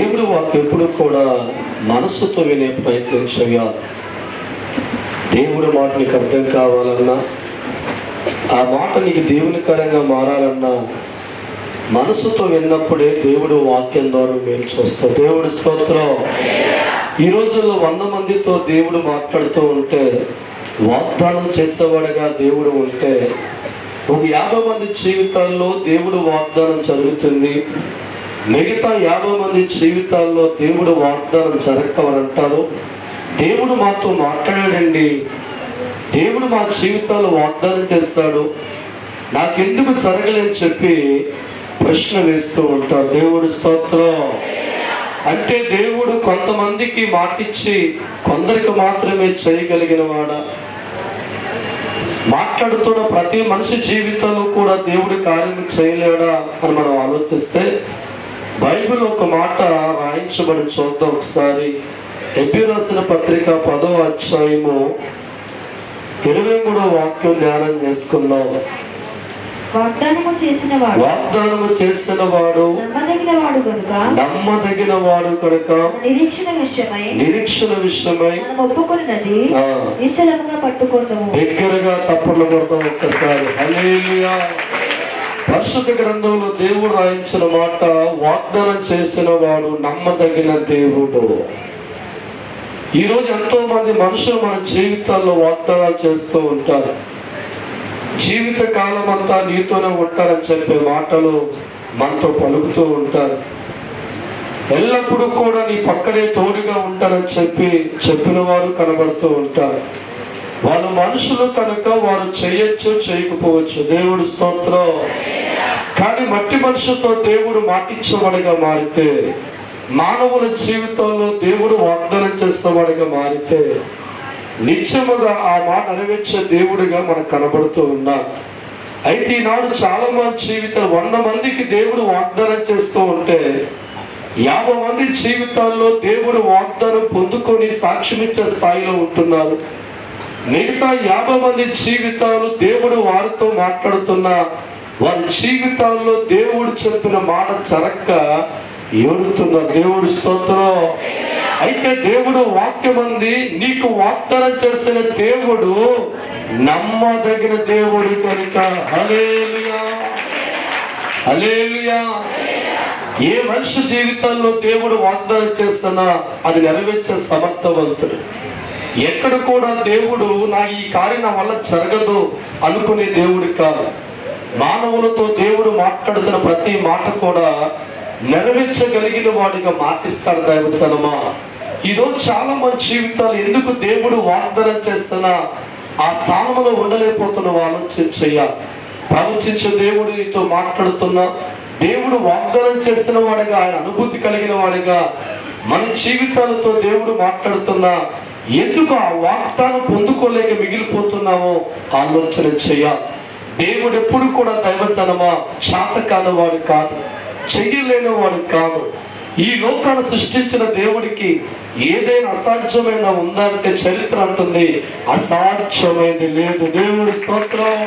దేవుడు వాక్యం ఎప్పుడు కూడా మనస్సుతో వినే ప్రయత్నం చేయాలి. దేవుడు మాట నీకు అర్థం కావాలన్నా, ఆ మాట నీకు దేవునికరంగా మారాలన్నా మనసుతో విన్నప్పుడే దేవుడు వాక్యం ద్వారా మేము చూస్తాం. దేవుడి స్తోత్రం. ఈ రోజుల్లో 100 మందితో దేవుడు మాట్లాడుతూ ఉంటే, వాగ్దానం చేసేవాడుగా దేవుడు ఉంటే, ఒక 50 మంది జీవితాల్లో దేవుడు వాగ్దానం జరుగుతుంది. మిగతా 50 మంది జీవితాల్లో దేవుడు వాగ్దానం జరగవని అంటారు. దేవుడు మాతో మాట్లాడాడండి, దేవుడు మా జీవితాల్లో వాగ్దానం చేస్తాడు, నాకెందుకు జరగలేని చెప్పి ప్రశ్న వేస్తూ ఉంటారు. దేవుడి స్తోత్రం. అంటే దేవుడు కొంతమందికి మాటిచ్చి కొందరికి మాత్రమే చేయగలిగిన వాడా? మాట్లాడుతున్న ప్రతి మనిషి జీవితంలో కూడా దేవుడి కార్యం చేయలేడా అని మనం ఆలోచిస్తే, బైబిల్ ఒక మాట రాయించబడి చూద్దాం ఒకసారి. ఎబ్రీ రాసిన పత్రిక 10వ అధ్యాయము 23వ వాక్యం ధ్యానం చేసుకుందాం. వాగ్దానము చేసిన వాడు నమ్మదగిన వాడు కనుక నిరీక్షణ విషయమై ఒప్పుకున్నది నిశ్చలముగా పట్టుకుందాము. దగ్గరగా తప్పులు కొడతాం ఒక్కసారి. హల్లెలూయా. పరిశుద్ధ గ్రంథంలో దేవుడు రాయించిన మాట, వాగ్దానం చేసిన వాడు నమ్మదగిన దేవుడు. ఈరోజు ఎంతో మంది మనుషులు మన జీవితాల్లో వాగ్దానాలు చేస్తూ ఉంటారు. జీవిత కాలం అంతా నీతోనే ఉంటారని చెప్పే మాటలు మనతో పలుకుతూ ఉంటారు. ఎల్లప్పుడూ కూడా నీ పక్కనే తోడుగా ఉంటారని చెప్పిన వారు కనబడుతూ ఉంటారు. వాళ్ళు మనుషులు కనుక వారు చేయొచ్చు చేయకపోవచ్చు. దేవుడు స్తోత్రం. కానీ మట్టి మనుషులతో దేవుడు మాటిచ్చేవాడిగా మారితే, మానవుల జీవితంలో దేవుడు వాగ్దానం చేసేవాడిగా మారితే, నిత్యముగా ఆ మాట నెరవేర్చే దేవుడిగా మనకు కనబడుతూ ఉన్నాడు. అయితే ఈనాడు చాలా మంది జీవితాలు 100 మందికి దేవుడు వాగ్దానం చేస్తూ ఉంటే, 50 మంది జీవితాల్లో దేవుడు వాగ్దానం పొందుకొని సాక్ష్యమిచ్చే స్థాయిలో ఉంటున్నారు. మిగతా 50 మంది జీవితాలు దేవుడు వారితో మాట్లాడుతున్న వారి జీవితాల్లో దేవుడు చెప్పిన మాట జరక్క ఏడుతున్నారు. దేవుడి స్తోత్రం. అయితే దేవుడు వాక్యం అంది, నీకు వాగ్దానం చేసిన దేవుడు నమ్మదగిన దేవుడు కనుక. హల్లెలూయా, హల్లెలూయా. ఏ మనిషి జీవితాల్లో దేవుడు వాగ్దానం చేస్తున్నా అది నెరవేర్చే సమర్థవంతుడు. ఎక్కడ కూడా దేవుడు నా ఈ కార్యం నా వల్ల జరగదు అనుకునే దేవుడు కాదు. మానవులతో దేవుడు మాట్లాడుతున్న ప్రతి మాట కూడా నెరవేర్చగలిగిన వాడిగా మాటిస్తాడు. దైవజనమా, ఈరోజు చాలా మంది జీవితాలు ఎందుకు దేవుడు వాగ్దానం చేస్తున్నా ఆ స్థానంలో ఉండలేకపోతున్న ఆలోచించేయాలి. ప్రవచించే దేవుడు నీతో మాట్లాడుతున్నా, దేవుడు వాగ్దానం చేసిన వాడిగా, ఆయన అనుభూతి కలిగిన వాడిగా మన జీవితాలతో దేవుడు మాట్లాడుతున్నా, ఎందుకు ఆ వాగ్దానం పొందుకోలేక మిగిలిపోతున్నామో ఆలోచన చేయాలి. దేవుడు ఎప్పుడు కూడా దైవజనమా శాతకాల వాడు కాదు, చెయ్యలేని వాడు కాదు. ఈ లోకాన్ని సృష్టించిన దేవుడికి ఏదైనా అసాధ్యమైన ఉందంటే చరిత్ర అంటుంది అసాధ్యమైనది లేదు. దేవుడి స్తోత్రం.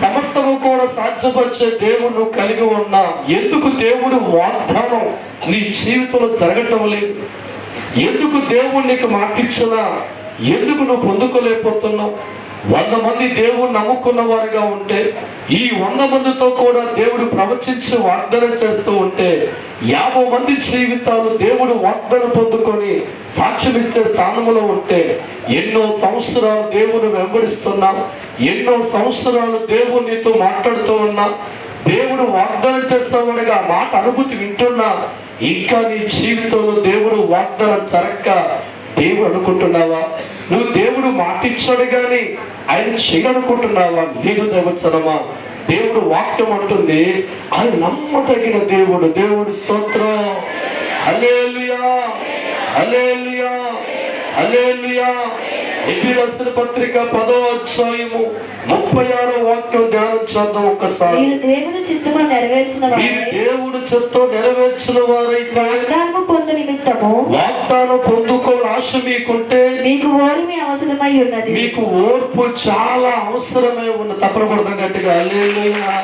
సమస్తము కూడా సాధ్యపరిచే దేవుడు కలిగి ఉన్నా ఎందుకు దేవుడు వాగ్దానం నీ జీవితంలో జరగటం లేదు? ఎందుకు దేవుడు నీకు మాటిచ్చినా ఎందుకు నువ్వు పొందుకోలేకపోతున్నావు? 100 మంది దేవుడు నమ్ముకున్న వారుగా ఉంటే, ఈ 100 మందితో కూడా దేవుడు ప్రవచించి వాగ్దానం చేస్తూ ఉంటే, 50 మంది జీవితాలు దేవుడు వాగ్దానం పొందుకొని సాక్ష్యం ఇచ్చే స్థానంలో ఉంటే, ఎన్నో సంవత్సరాలు దేవుని వెంబడిస్తున్నా, ఎన్నో సంవత్సరాలు దేవుడు నీతో మాట్లాడుతూ ఉన్నా, దేవుడు వాగ్దానం చేస్తామనగా ఆ మాట అనుభూతి వింటున్నా, ఇంకా నీ జీవితంలో దేవుడు వాగ్దానం జరక్క దేవుడు అనుకుంటున్నావా? నువ్వు దేవుడు మాటిచ్చాడు కానీ ఆయన చేయనుకుంటున్నావా? లేదు దైవజనమా. దేవుడు వాక్యం అంటుంది ఆయన నమ్మదగిన దేవుడు. దేవుడి స్తోత్రం. హల్లెలూయా, హల్లెలూయా, హల్లెలూయా. ఎబ్రీ రాసిన పత్రిక 10వ అధ్యాయము 36వ వాక్యం ధ్యానం చేద్దాం ఒక్కసారి. దేవుని చిత్తమును నెరవేర్చిన వారైతే వాగ్దానం పొందుకోని ఆశ మీకుంటే మీకు ఓర్పు అవసరమై ఉన్నది. మీకు ఓర్పు చాలా అవసరమై ఉన్న. తప్పకూడదు గట్టిగా. హల్లెలూయా.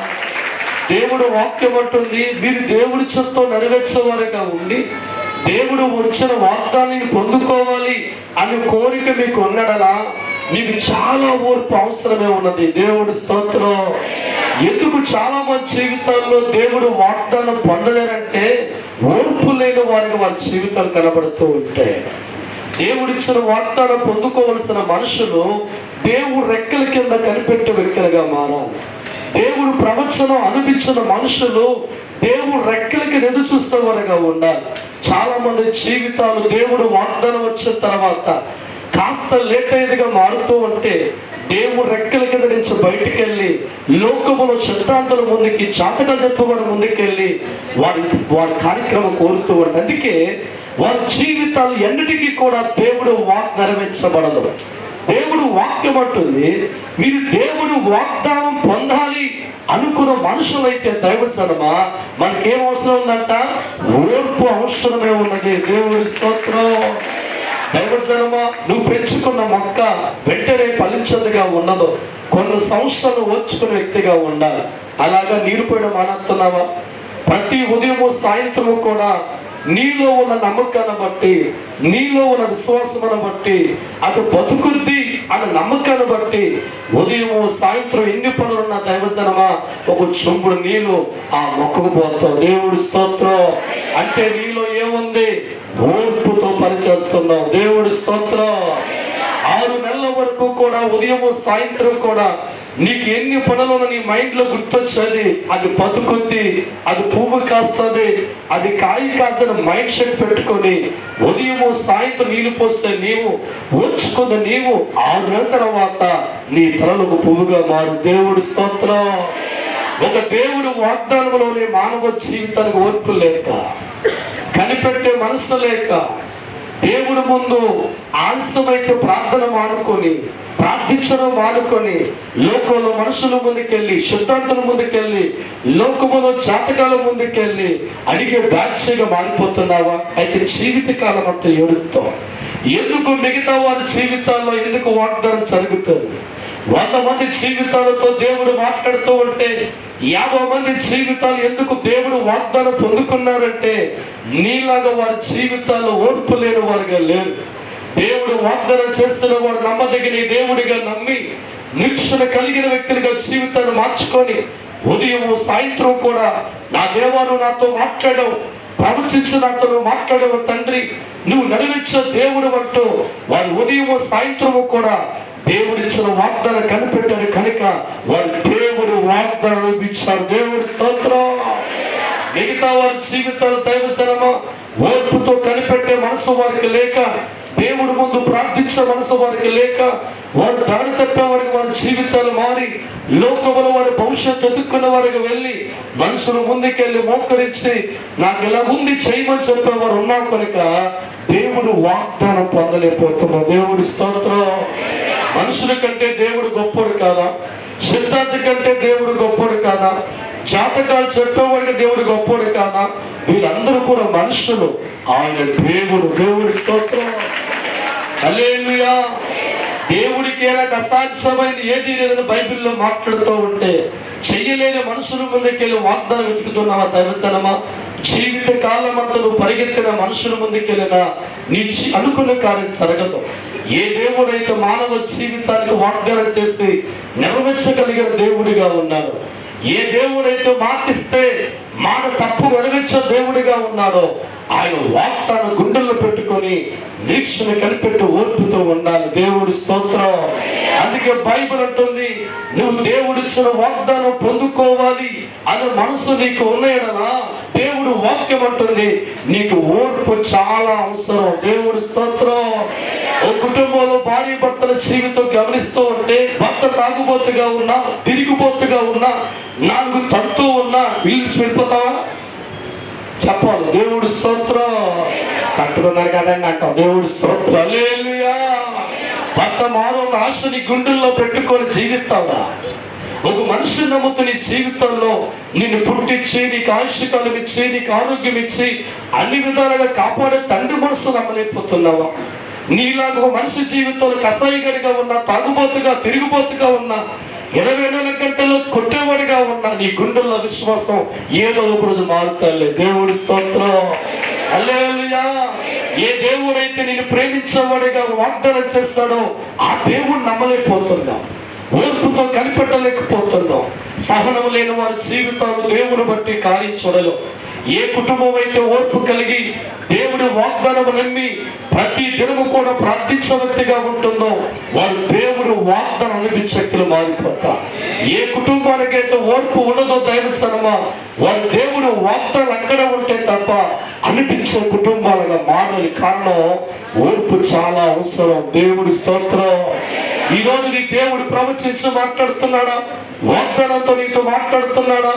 దేవుడు వాక్యం అంటుంది, మీరు దేవుడి చిత్తో నెరవేర్చేవారుగా ఉండి దేవుడు వచ్చిన వాగ్దానాన్ని పొందుకోవాలి అనే కోరిక మీకు ఉన్నడలా మీకు చాలా ఓర్పు అవసరమే ఉన్నది. దేవుడి స్తోత్రం. ఎందుకు చాలా మంది జీవితాల్లో దేవుడు వాగ్దానం పొందలేరంటే ఓర్పు లేని వారికి వారి జీవితాలు కనబడుతూ ఉంటాయి. దేవుడిచ్చిన వాగ్దానం పొందుకోవలసిన మనుషులు దేవుడు రెక్కల కింద కనిపెట్టే వ్యక్తులుగా మారాలి. దేవుడు ప్రవచనం అనిపించిన మనుషులు దేవుడు రెక్కలకి ఎదురు చూస్తే వారుగా ఉండాలి. చాలా మంది జీవితాలు దేవుడు వాగ్దానం వచ్చిన తర్వాత కాస్త లేట్ అయ్యేదిగా మారుతూ ఉంటే దేవుడు రెక్కల కింద నుంచి బయటికి వెళ్ళి లోకములో సిద్ధాంతాల ముందుకి జాతకాలు చెప్పేవారి ముందుకెళ్ళి వారి కార్యక్రమం కోరుతూ ఉంటారు. అందుకే వారి జీవితాలు ఎన్నిటికీ కూడా దేవుడు నెరవేర్చబడదు. దేవుడు వాక్యం అంటుంది, మీరు దేవుడు వాగ్దానం పొందాలి అనుకున్న మనుషులైతే దైవజనమా మనకేం అవసరం ఉందంట? ఓర్పు అవసరమే ఉన్నది. దేవుడి స్తోత్రం. దైవజనమా, నువ్వు పెంచుకున్న మొక్క వెంటనే ఫలించదుగా ఉండదు. కొన్ని సంవత్సరాలు ఓర్చుకునే వ్యక్తిగా ఉండాలి. అలాగా నీరు పోయడం మానేస్తున్నావా? ప్రతి ఉదయము సాయంత్రము కూడా నీలో ఉన్న నమ్మకాన్ని బట్టి, నీలో ఉన్న విశ్వాసమును బట్టి, అది బతుకుద్ది అన్న నమ్మకాన్ని బట్టి ఉదయము సాయంత్రం ఎన్ని పనులున్న దైవజనమా ఒక చెంబుడు నీళ్ళు ఆ మొక్కకు పోతావు. దేవుడి స్తోత్రం. అంటే నీలో ఏముంది? ఓర్పుతో పనిచేస్తున్నావు. దేవుడి స్తోత్రం. 6 నెలల వరకు కూడా ఉదయము సాయంత్రం కూడా నీకు ఎన్ని పనులు నీ మైండ్లో గుర్తొచ్చేది, అది బతుకుద్ది, అది పువ్వు కాస్తుంది, అది కాయ కాస్త మైండ్ సెట్ పెట్టుకొని ఉదయము సాయంత్రం నీళ్ళు పోస్తే నీవు ఓర్చుకున్న నీవు 6 నెలల తర్వాత నీ తలకు పువ్వుగా మారు. దేవుడి స్తోత్రం. ఒక దేవుడు వాగ్దానంలోని మానవ జీవితానికి ఓర్పు లేక, కనిపెట్టే మనసు లేక, దేవుడి ముందు ఆలస్యమైతే ప్రార్థన మానుకొని, ప్రార్థించడం మానుకొని లోకంలో మనుషుల ముందుకెళ్ళి, సిద్ధాంతుల ముందుకెళ్ళి, లోకములో జాతకాల ముందుకెళ్ళి అడిగే బ్యాచ్గా మారిపోతున్నావా? అయితే జీవితకాలం అంతా ఏడుతో ఎందుకు మిగతా వారి జీవితాల్లో ఎందుకు వాగ్దానం జరుగుతుంది? 100 మంది జీవితాలతో దేవుడు మాట్లాడుతూ ఉంటే 50 మంది జీవితాలు ఎందుకు దేవుడు వాగ్దానం పొందుకున్నారంటే నీలాగా వారి జీవితాల్లో ఓర్పు లేని వారుగా లేరు. దేవుడు వాగ్దానం చేస్తున్న వాడు నమ్మదగిన దేవుడిగా నమ్మి నిరీక్షణ కలిగిన వ్యక్తులుగా జీవితాన్ని మార్చుకొని ఉదయము సాయంత్రం కూడా నా దేవాను నాతో మాట్లాడావు, ప్రవచించి నాతో మాట్లాడావు తండ్రి, నువ్వు నెరవేర్చే దేవుడు అంటూ వారి ఉదయము సాయంత్రము కూడా దేవుడిచ్చిన వాగ్దానం కనిపెట్టారు కనుక వారి దేవుడు వాగ్దానం ఇచ్చారు. దేవుడి స్తోత్రం. మిగతా వారి జీవితాలు దైవజనమా ఓర్పుతో కనిపెట్టే మనసు వారికి లేక, దేవుడి ముందు ప్రార్థించే మనసు వారికి లేక, వారు దారి తప్పే వారికి వారి జీవితాలు మారి లోకములో వారి భవిష్యత్తు ఎదుర్కొన్న వారికి వెళ్ళి మనుషులు ముందుకెళ్ళి మోకరించి నాకు ఇలా ఉంది చేయమని చెప్పేవారు ఉన్నావు కనుక దేవుడు వాగ్దానం పొందలేకపోతున్నారు. దేవుడి స్తోత్రం. మనుషుల కంటే దేవుడు గొప్పడు కాదా? సిద్ధాంతి కంటే దేవుడు గొప్పడు కాదా? జాతకాలు చెప్పేవాడికి దేవుడు గొప్పడు కాదా? వీళ్ళందరూ కూడా మనుషులు, ఆయన దేవుడు. దేవుడి స్తోత్రం. హల్లెలూయా. దేవుడికి నాకు అసాధ్యమైంది ఏది లేదని బైబిల్లో మాట్లాడుతూ ఉంటే చెయ్యలేని మనుషుల ముందుకెళ్ళి వాగ్దానం వెతుకుతున్నావా దైవజనమా? జీవిత కాలం అంతా నువ్వు పరిగెత్తిన మనుషుల ముందుకెళ్ళినా నీ అనుకున్న కార్యం జరగదు. ఏ దేవుడైతే మానవ జీవితానికి వాగ్దానం చేసి నెరవేర్చగలిగిన దేవుడిగా ఉన్నాడు, ఏ దేవుడైతే మాటిస్తే మాట తప్పు నెరవేర్చే దేవుడిగా ఉన్నాడో ఆయన వాగ్దానం గుండెల్లో పెట్టుకొని నిరీక్షణ కనిపెట్టి ఓర్పుతో ఉండాలి. దేవుడి స్తోత్రం. అందుకే బైబిల్ అంటుంది, నువ్వు దేవుడిచ్చిన వాగ్దానం పొందుకోవాలి అనే మనసు నీకు ఉన్నాయడనా దేవుడు వాక్యం అంటుంది నీకు ఓర్పు చాలా అవసరం. దేవుడి స్తోత్రం. ఓ కుటుంబంలో భార్య భర్తల జీవితం గమనిస్తూ ఉంటే భర్త తాగుబోతుగా ఉన్నా, తిరిగిపోతుగా ఉన్నా, 4 తంతూ ఉన్నా ఇల్లు వెళ్ళిపోతావా? చెప్పాలి. దేవుడి స్తోత్రం. కట్టుకున్నారు కదండి అంటాం. దేవుడి స్తోత్రం. హల్లెలూయా. భర్త మారో ఒక ఆశని గుండెల్లో పెట్టుకొని జీవిస్తావా? ఒక మనిషి నమ్ముతూ నీ జీవితంలో నిన్ను పుట్టించి, నీకు ఆయుష్కాలం ఇచ్చి, నీకు ఆరోగ్యం ఇచ్చి అన్ని విధాలుగా కాపాడే తండ్రి మనసు నమ్మలేకపోతున్నావా? నీలాగా ఒక మనిషి జీవితంలో కసాయిగడిగా ఉన్నా, తాగుబోతుగా, తిరిగిపోతుగా ఉన్నా 24 గంటలు కొట్టేవాడిగా ఉన్న నీ గుండెల్లో విశ్వాసం ఏదో ఒక రోజు మారుతాలే. దేవుడి స్తోత్రం. హల్లెలూయా. ఏ దేవుడైతే నిన్ను ప్రేమించేవాడిగా వాగ్దానం చేస్తాడో ఆ దేవుడు నమ్మలేకపోతున్నాం, ఓర్పుతో కనిపెట్టలేకపోతున్నాం. సహనం లేని వారి జీవితాలు దేవుని బట్టి కార్యం చూడలేం. ఏ కుటుంబం అయితే ఓర్పు కలిగి దేవుడి వాగ్దానం నమ్మి ప్రతి దినము కూడా ప్రార్థించే వ్యక్తిగా ఉంటుందో వారు దేవుడు వాగ్దానం అనుభవించే శక్తులు మారిపోతారు. ఏ కుటుంబానికైతే ఓర్పు ఉండదో దైవసనమా వారు దేవుడు వాగ్దానాలు అక్కడ ఉంటే తప్ప అనిపించే కుటుంబాలుగా మారని కారణం ఓర్పు చాలా అవసరం. దేవుడి స్తోత్రం. ఈరోజు నీ దేవుడు ప్రవచించి మాట్లాడుతున్నాడా? వాగ్దానంతో నీతో మాట్లాడుతున్నాడా?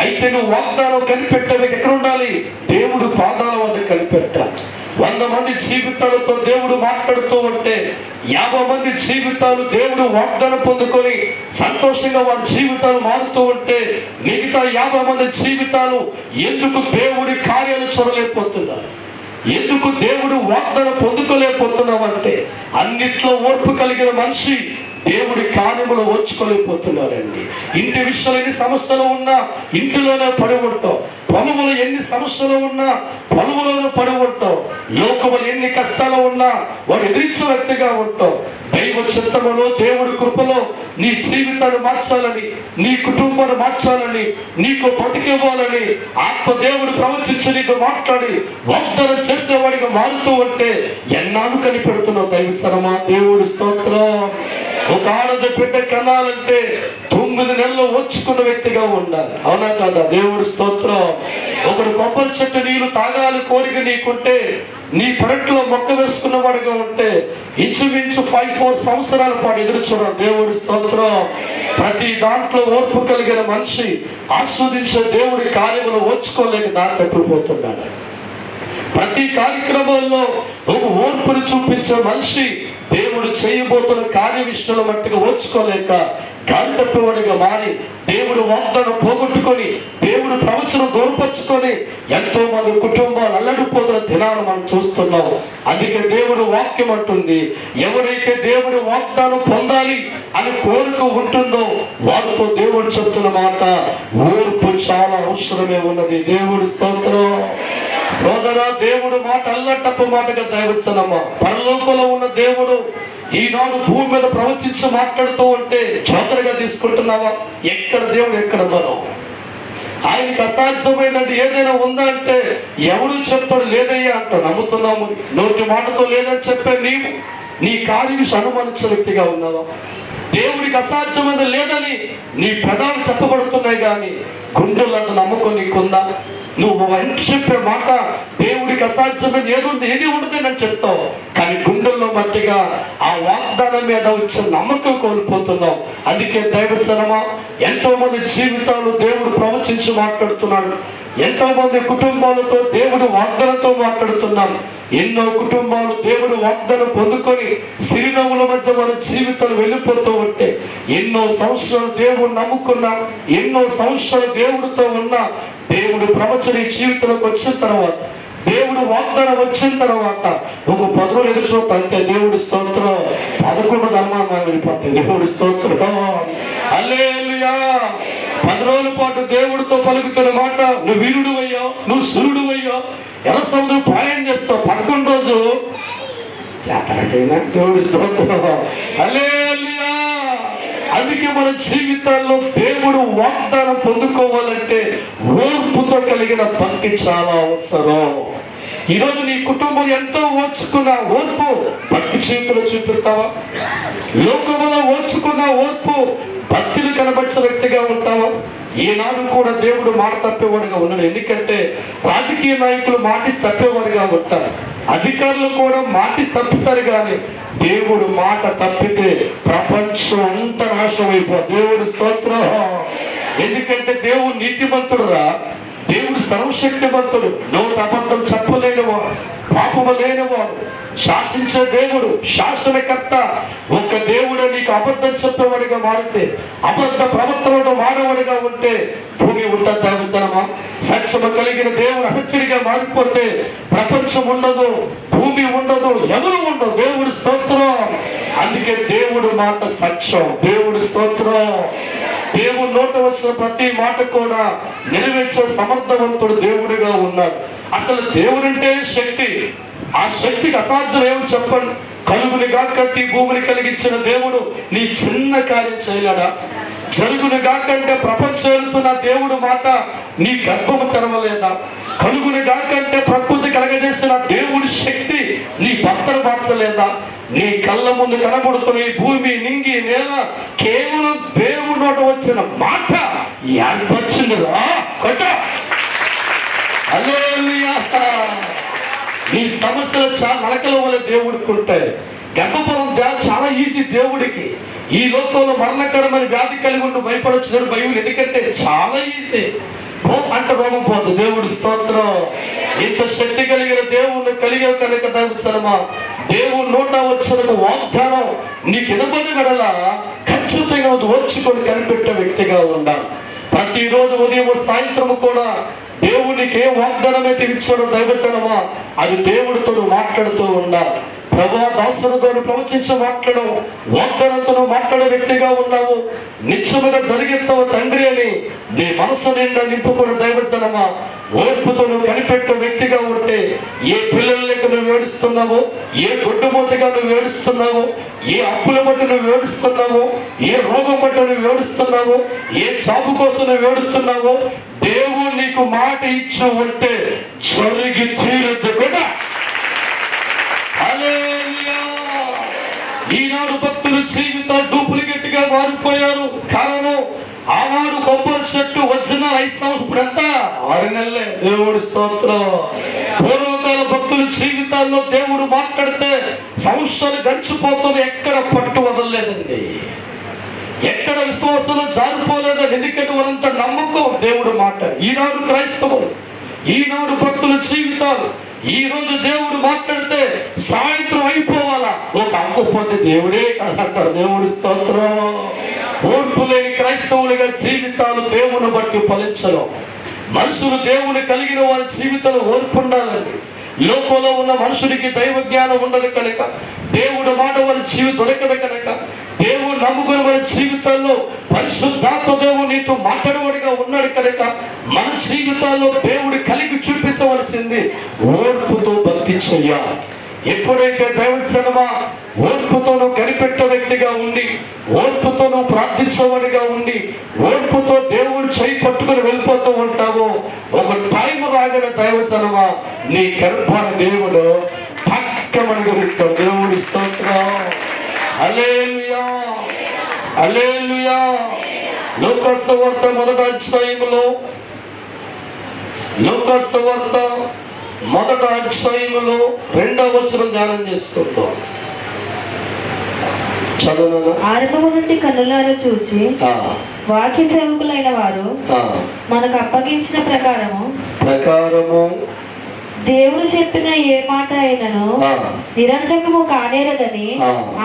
అయితే నువ్వు వాగ్దానం కనిపెట్టడానికి ఎక్కడ ఉండాలి? దేవుడు పాదాల వద్ద కనిపెట్టాలి. 100 మంది జీవితాలతో దేవుడు మాట్లాడుతూ ఉంటే 50 మంది జీవితాలు దేవుడు వాగ్దానం పొందుకొని సంతోషంగా వారి జీవితాలు మారుతూ ఉంటే మిగతా 50 మంది జీవితాలు ఎందుకు దేవుడి కార్యాలు చూడలేకపోతున్నారు? ఎందుకు దేవుడు వాగ్దానం పొందుకోలేకపోతున్నామంటే అన్నిట్లో ఓర్పు కలిగిన మనిషి దేవుడి కార్యములు ఓర్చుకోలేకపోతున్నారండి. ఇంటి విషయంలో ఎన్ని సమస్యలు ఉన్నా ఇంటిలోనే పడి ఉంటాం, పొలములో ఎన్ని సమస్యలు ఉన్నా పొలములోనే పడి ఉంటాం, లోకములు ఎన్ని కష్టాలు ఉన్నా వాడు ఎదిరించే వ్యక్తిగా ఉంటాం. దైవ చిత్తములో దేవుడి కృపలో నీ జీవితాన్ని మార్చాలని, నీ కుటుంబాన్ని మార్చాలని, నీకు బతికివ్వాలని ఆత్మదేవుడు ప్రవచించి నీకు మాట్లాడి వాగ్దానం చేసేవాడిగా మారుతూ ఉంటే ఎన్నాళ్ళు కనిపెడుతున్నావు దైవసనమా? దేవుడి స్తోత్రం. ఒక ఆడది బిడ్డ కనాలంటే 9 నెలలు ఓర్చుకున్న వ్యక్తిగా ఉండాలి. అవునా కదా? దేవుడి స్తోత్రం. ఒకడు కొబ్బరి చెట్టు నీళ్లు తాగాలి కోరిక నీకుంటే నీ పెరట్లో మొక్క వేసుకున్న వాడిగా ఉంటే ఇంచుమించు 5-4 సంవత్సరాల పాటు ఎదురు చూడాలి. దేవుడి స్తోత్రం. ప్రతి దాంట్లో ఓర్పు కలిగిన మనిషి ఆస్వాదించే దేవుడి కార్యములు ఓర్చుకోలేక దారి తప్పిపోతున్నాడు. ప్రతి కార్యక్రమంలో ఒక ఓర్పును చూపించే మనిషి దేవుడు చేయబోతున్న కార్య విషయంలో మట్టిగా ఓర్చుకోలేక గాలి తప్పేవాడిగా మారి దేవుడు వాగ్దానం పోగొట్టుకొని దేవుడు ప్రవచనం దూరపరుచుకొని ఎంతో మంది కుటుంబాలు అల్లడిపోతున్న దినాలు మనం చూస్తున్నాం. అందుకే దేవుడు వాక్యం అంటుంది, ఎవరైతే దేవుడు వాగ్దానం పొందాలి అని కోరిక ఉంటుందో వారితో దేవుడు చెప్తున్న మాట ఓర్పు చాలా అవసరమే ఉన్నది. దేవుడి స్తోత్రం. సోదర, దేవుడు మాట అల్లటప్పు మాటగా దైవచనమ్మా. పరలోకంలో ఉన్న దేవుడు ఈనాడు భూమి మీద ప్రవచించి మాట్లాడుతూ ఉంటే చోదరగా తీసుకుంటున్నావా? ఎక్కడ దేవుడు ఎక్కడ మనం? ఆయనకి అసాధ్యమైనది ఏదైనా ఉందా అంటే ఎవరు చెప్పాడు లేదయ్యా అంట నమ్ముతున్నాము. నోటి మాటతో లేదని చెప్పే నీవు నీ కార్యం అనుమానించే వ్యక్తిగా ఉన్నావా? దేవుడికి అసాధ్యమైనది లేదని నీ పెదాలు చెప్పబడుతున్నాయి కానీ గుండెలంత నమ్మకం నీకుందా? నువ్వు వెంట చెప్పే మాట దేవుడికి అసాధ్యమైనది ఏది ఉండదు అని చెప్తావు, కానీ గుండెల్లో మట్టిగా ఆ వాగ్దానం మీద వచ్చే నమ్మకం కోల్పోతున్నావు. అందుకే దైవజనమా, ఎంతో మంది జీవితాలు దేవుడు ప్రవచించి మాట్లాడుతున్నాడు. ఎంతో మంది కుటుంబాలతో దేవుడు వాగ్దానంతో మాట్లాడుతున్నాడు. ఎన్నో కుటుంబాలు దేవుడు వాగ్దానం పొందుకొని సిరినవ్వుల మధ్య మన జీవితాలు వెళ్ళిపోతూ ఉంటే ఎన్నో సంవత్సరాలు దేవుడు నమ్ముకున్నా, ఎన్నో సంవత్సరాలు దేవుడితో ఉన్నా దేవుడు ప్రవచన జీవితంలోకి వచ్చిన తర్వాత, దేవుడు వాగ్దానం వచ్చిన తర్వాత ఒక 10 రోజులు ఎదురు చూస్తా అంతే. దేవుడి స్తోత్రం. 11 జన్మాలు వెళ్ళిపోతాయి. దేవుడి స్తోత్రం. హల్లెలూయా. 10 రోజుల పాటు దేవుడితో పలుకుతున్న మాట నువ్వు వీరుడు అయ్యావు, నువ్వు సురుడు అయ్యావు, ఎలా సముద్రం పాయం చెప్తావు. 11 రోజు చేతనటైనా. దేవుడి స్తోత్రం. హల్లెలూయా. అందుకే మన జీవితాల్లో దేవుడు వాగ్దానం పొందుకోవాలంటే ఓర్పుతో కలిగిన భక్తి చాలా అవసరం. ఈరోజు నీ కుటుంబం ఎంతో ఓర్చుకున్న ఓర్పు భక్తి జీవితంలో చూపిస్తావా? లోకములో ఓర్చుకున్న ఓర్పు భక్తిని కనబరిచే వ్యక్తిగా ఉంటావా? ఈనాడు కూడా దేవుడు మాట తప్పేవాడిగా ఉన్నాడు. ఎందుకంటే రాజకీయ నాయకులు మాటి తప్పేవాడిగా ఉంటారు, అధికారులు కూడా మాటి తప్పుతారు, కానీ దేవుడు మాట తప్పితే ప్రపంచం అంత నాశనం అయిపోతుంది. దేవుడు స్తోత్రం. ఎందుకంటే దేవుడు నీతిమంతుడురా. దేవుడు సర్వశక్తివంతుడు, నోటి అబద్ధం చెప్పలేనివాడు, పాపము లేనివాడు, శాసించే దేవుడు, శాసనకర్త. ఒక దేవుడు నీకు అబద్ధం చెప్పేవాడిగా మారితే, అబద్ధ ప్రవర్తనలో మానవుడిగా ఉంటే భూమి ఉంటుంది దావించనమా? సత్యము కలిగిన దేవుడు అసత్యుడిగా మారిపోతే ప్రపంచం ఉండదు, భూమి ఉండదు, ఎవరు ఉండదు. దేవుడు స్తోత్రం. అందుకే దేవుడు మాట సత్యం. దేవుడు స్తోత్రం. దేవుడు నోట వచ్చిన ప్రతి మాట కూడా నెరవేర్చే సమర్థవంతుడు దేవుడిగా ఉన్నాడు. అసలు దేవుడంటే శక్తి. ఆ శక్తికి అసాధ్యం ఏమని చెప్పండి? కలుగుని గాకంటే భూమిని కలిగించిన దేవుడు నీ చిన్న కార్యం చేయలేడా? జరుగుని గాకంటే ప్రపంచం వెళుతున్న దేవుడు మాట నీ గర్భము తెరవలేదా? కలుగుని గాకంటే ప్రకృతి కలగజేసిన దేవుడి శక్తి నీ భర్తను మార్చలేదా? నీ కళ్ళ ముందు కనబడుతున్న ఈ భూమి, నింగి, నేల కేవలం దేవుడి నోట వచ్చిన మాట ఏర్పరిచిందిరా కొట్ట. హల్లెలూయా. నీ సమస్యలు చాలా నలకల వల్ల దేవుడికి ఉంటాయి. గర్భఫలం చాలా ఈజీ దేవుడికి. ఈ లోకంలో మరణకరమైన వ్యాధి కలిగి ఉండి భయపడొచ్చు బైబిల్, ఎందుకంటే చాలా ఈజీ. అంటే రోగం పోదు. దేవుడి స్తోత్రం. ఇంత శక్తి కలిగిన దేవుణ్ణి కలిగే కనుక దేవుడు నోట వచ్చిన వాగ్దానం నీకు వినబడి వెడల ఖచ్చితంగా ఓర్చుకొని కనిపెట్టే వ్యక్తిగా ఉండాలి. ప్రతిరోజు ఉదయం సాయంత్రం కూడా దేవునికి ఏ వాగ్దానం అయితే ఇచ్చాడో దైవజనమా, అది దేవుడితో మాట్లాడుతూ ఉండాలి. ప్రభా దాసులతో ప్రవచించి మాట్లాడవు, వాగ్దానంతో మాట్లాడే వ్యక్తిగా ఉన్నావు. నిత్యముగా జరిగిస్తావు తండ్రి అని నీ మనసు నిండా నింపుకున్న దైవజనమా, ఓర్పుతో నువ్వు కనిపెట్టే వ్యక్తిగా ఉంటే ఏ పిల్లల లెక్క నువ్వు ఏడుస్తున్నావో, ఏ గొడ్డుమూతగా నువ్వు ఏడుస్తున్నావో, ఏ అప్పుల బట్టి నువ్వు ఏడుస్తున్నావో, ఏ రోగం బట్టి నువ్వు ఏడుస్తున్నావో, ఏ జాబు కోసం నువ్వు ఏడుస్తున్నావో, దేవుడు నీకు మాట ఇచ్చు ఉంటే జరిగి తీరద్దు కూడా. హల్లెలూయా. ఈనాడు భక్తుల జీవితం డూప్లికేట్ గా మారిపోయారు. కారణం ఆనాడు కొబ్బరి చెట్టు వచ్చిన 5 సంవత్సరం, ఇప్పుడు ఎంత 6 నెలలే. దేవుడి స్తోత్రం. పూర్వకాల భక్తుల జీవితాల్లో దేవుడు మాట్లాడితే సంవత్సరాలు గడిచిపోతున్న ఎక్కడ పట్టు వదలలేదండి, ఎక్కడ విశ్వాసంలో జారిపోలేదండి. ఎందుకంటే వారంత నమ్మకం దేవుడు మాట. ఈనాడు క్రైస్తవులు, ఈనాడు భక్తుల జీవితాలు, ఈ రోజు దేవుడు మాట్లాడితే సాయంత్రం అయిపోవాలా, ఒక అంకపోతే దేవుడే కాదంటారు. దేవుడి స్తోత్రం. ఓర్పు లేని క్రైస్తవులుగా జీవితాలు దేవుని బట్టి ఫలించరు. మనుషులు దేవుని కలిగిన వారి జీవితంలో ఓర్పు ఉండాలండి. లోకంలో ఉన్న మనుషుడికి దైవ జ్ఞానం ఉండదు కనుక, దేవుడు మాట వారి జీవితం దొరకదు కనుక, దేవుడు నమ్ముకుని వారి జీవితాల్లో పరిశుద్ధాత్మ దేవుడు నీతో మాట్లాడేవాడిగా ఉన్నాడు కనుక, మన జీవితాల్లో దేవుడు కలిగి చూపించవలసింది ఓర్పుతో భక్తి చెయ్యాలి. ఎప్పుడైతే దైవజనమా ఓర్పుతోనూ కనిపెట్టే వ్యక్తిగా ఉండి, ఓర్పుతోనూ ప్రార్థించేవాడిగా ఉండి, ఓర్పుతో దేవుడు చేయి పట్టుకుని వెళ్ళిపోతూ ఉంటావో, ఒక టైం రాగిన దైవజనమా నీ గర్భాన దేవుడు పక్కమని గురిస్తాడు. దేవుడి స్తోత్రం. హల్లెలూయా. హల్లెలూయా. లూకా సువార్త 1వ అధ్యాయంలో, లూకా సువార్త 1వ అధ్యాయంలో 2వ వచనం ధ్యానం చేస్తుంటాం. చదువు. ఆరంభము నుండి కన్నులారా చూచి వాక్య సేవకులైన వారు మనకు అప్పగించిన ప్రకారము దేవుడు చెప్పిన ఏ మాట అయినను నిరంతరము కానేరదని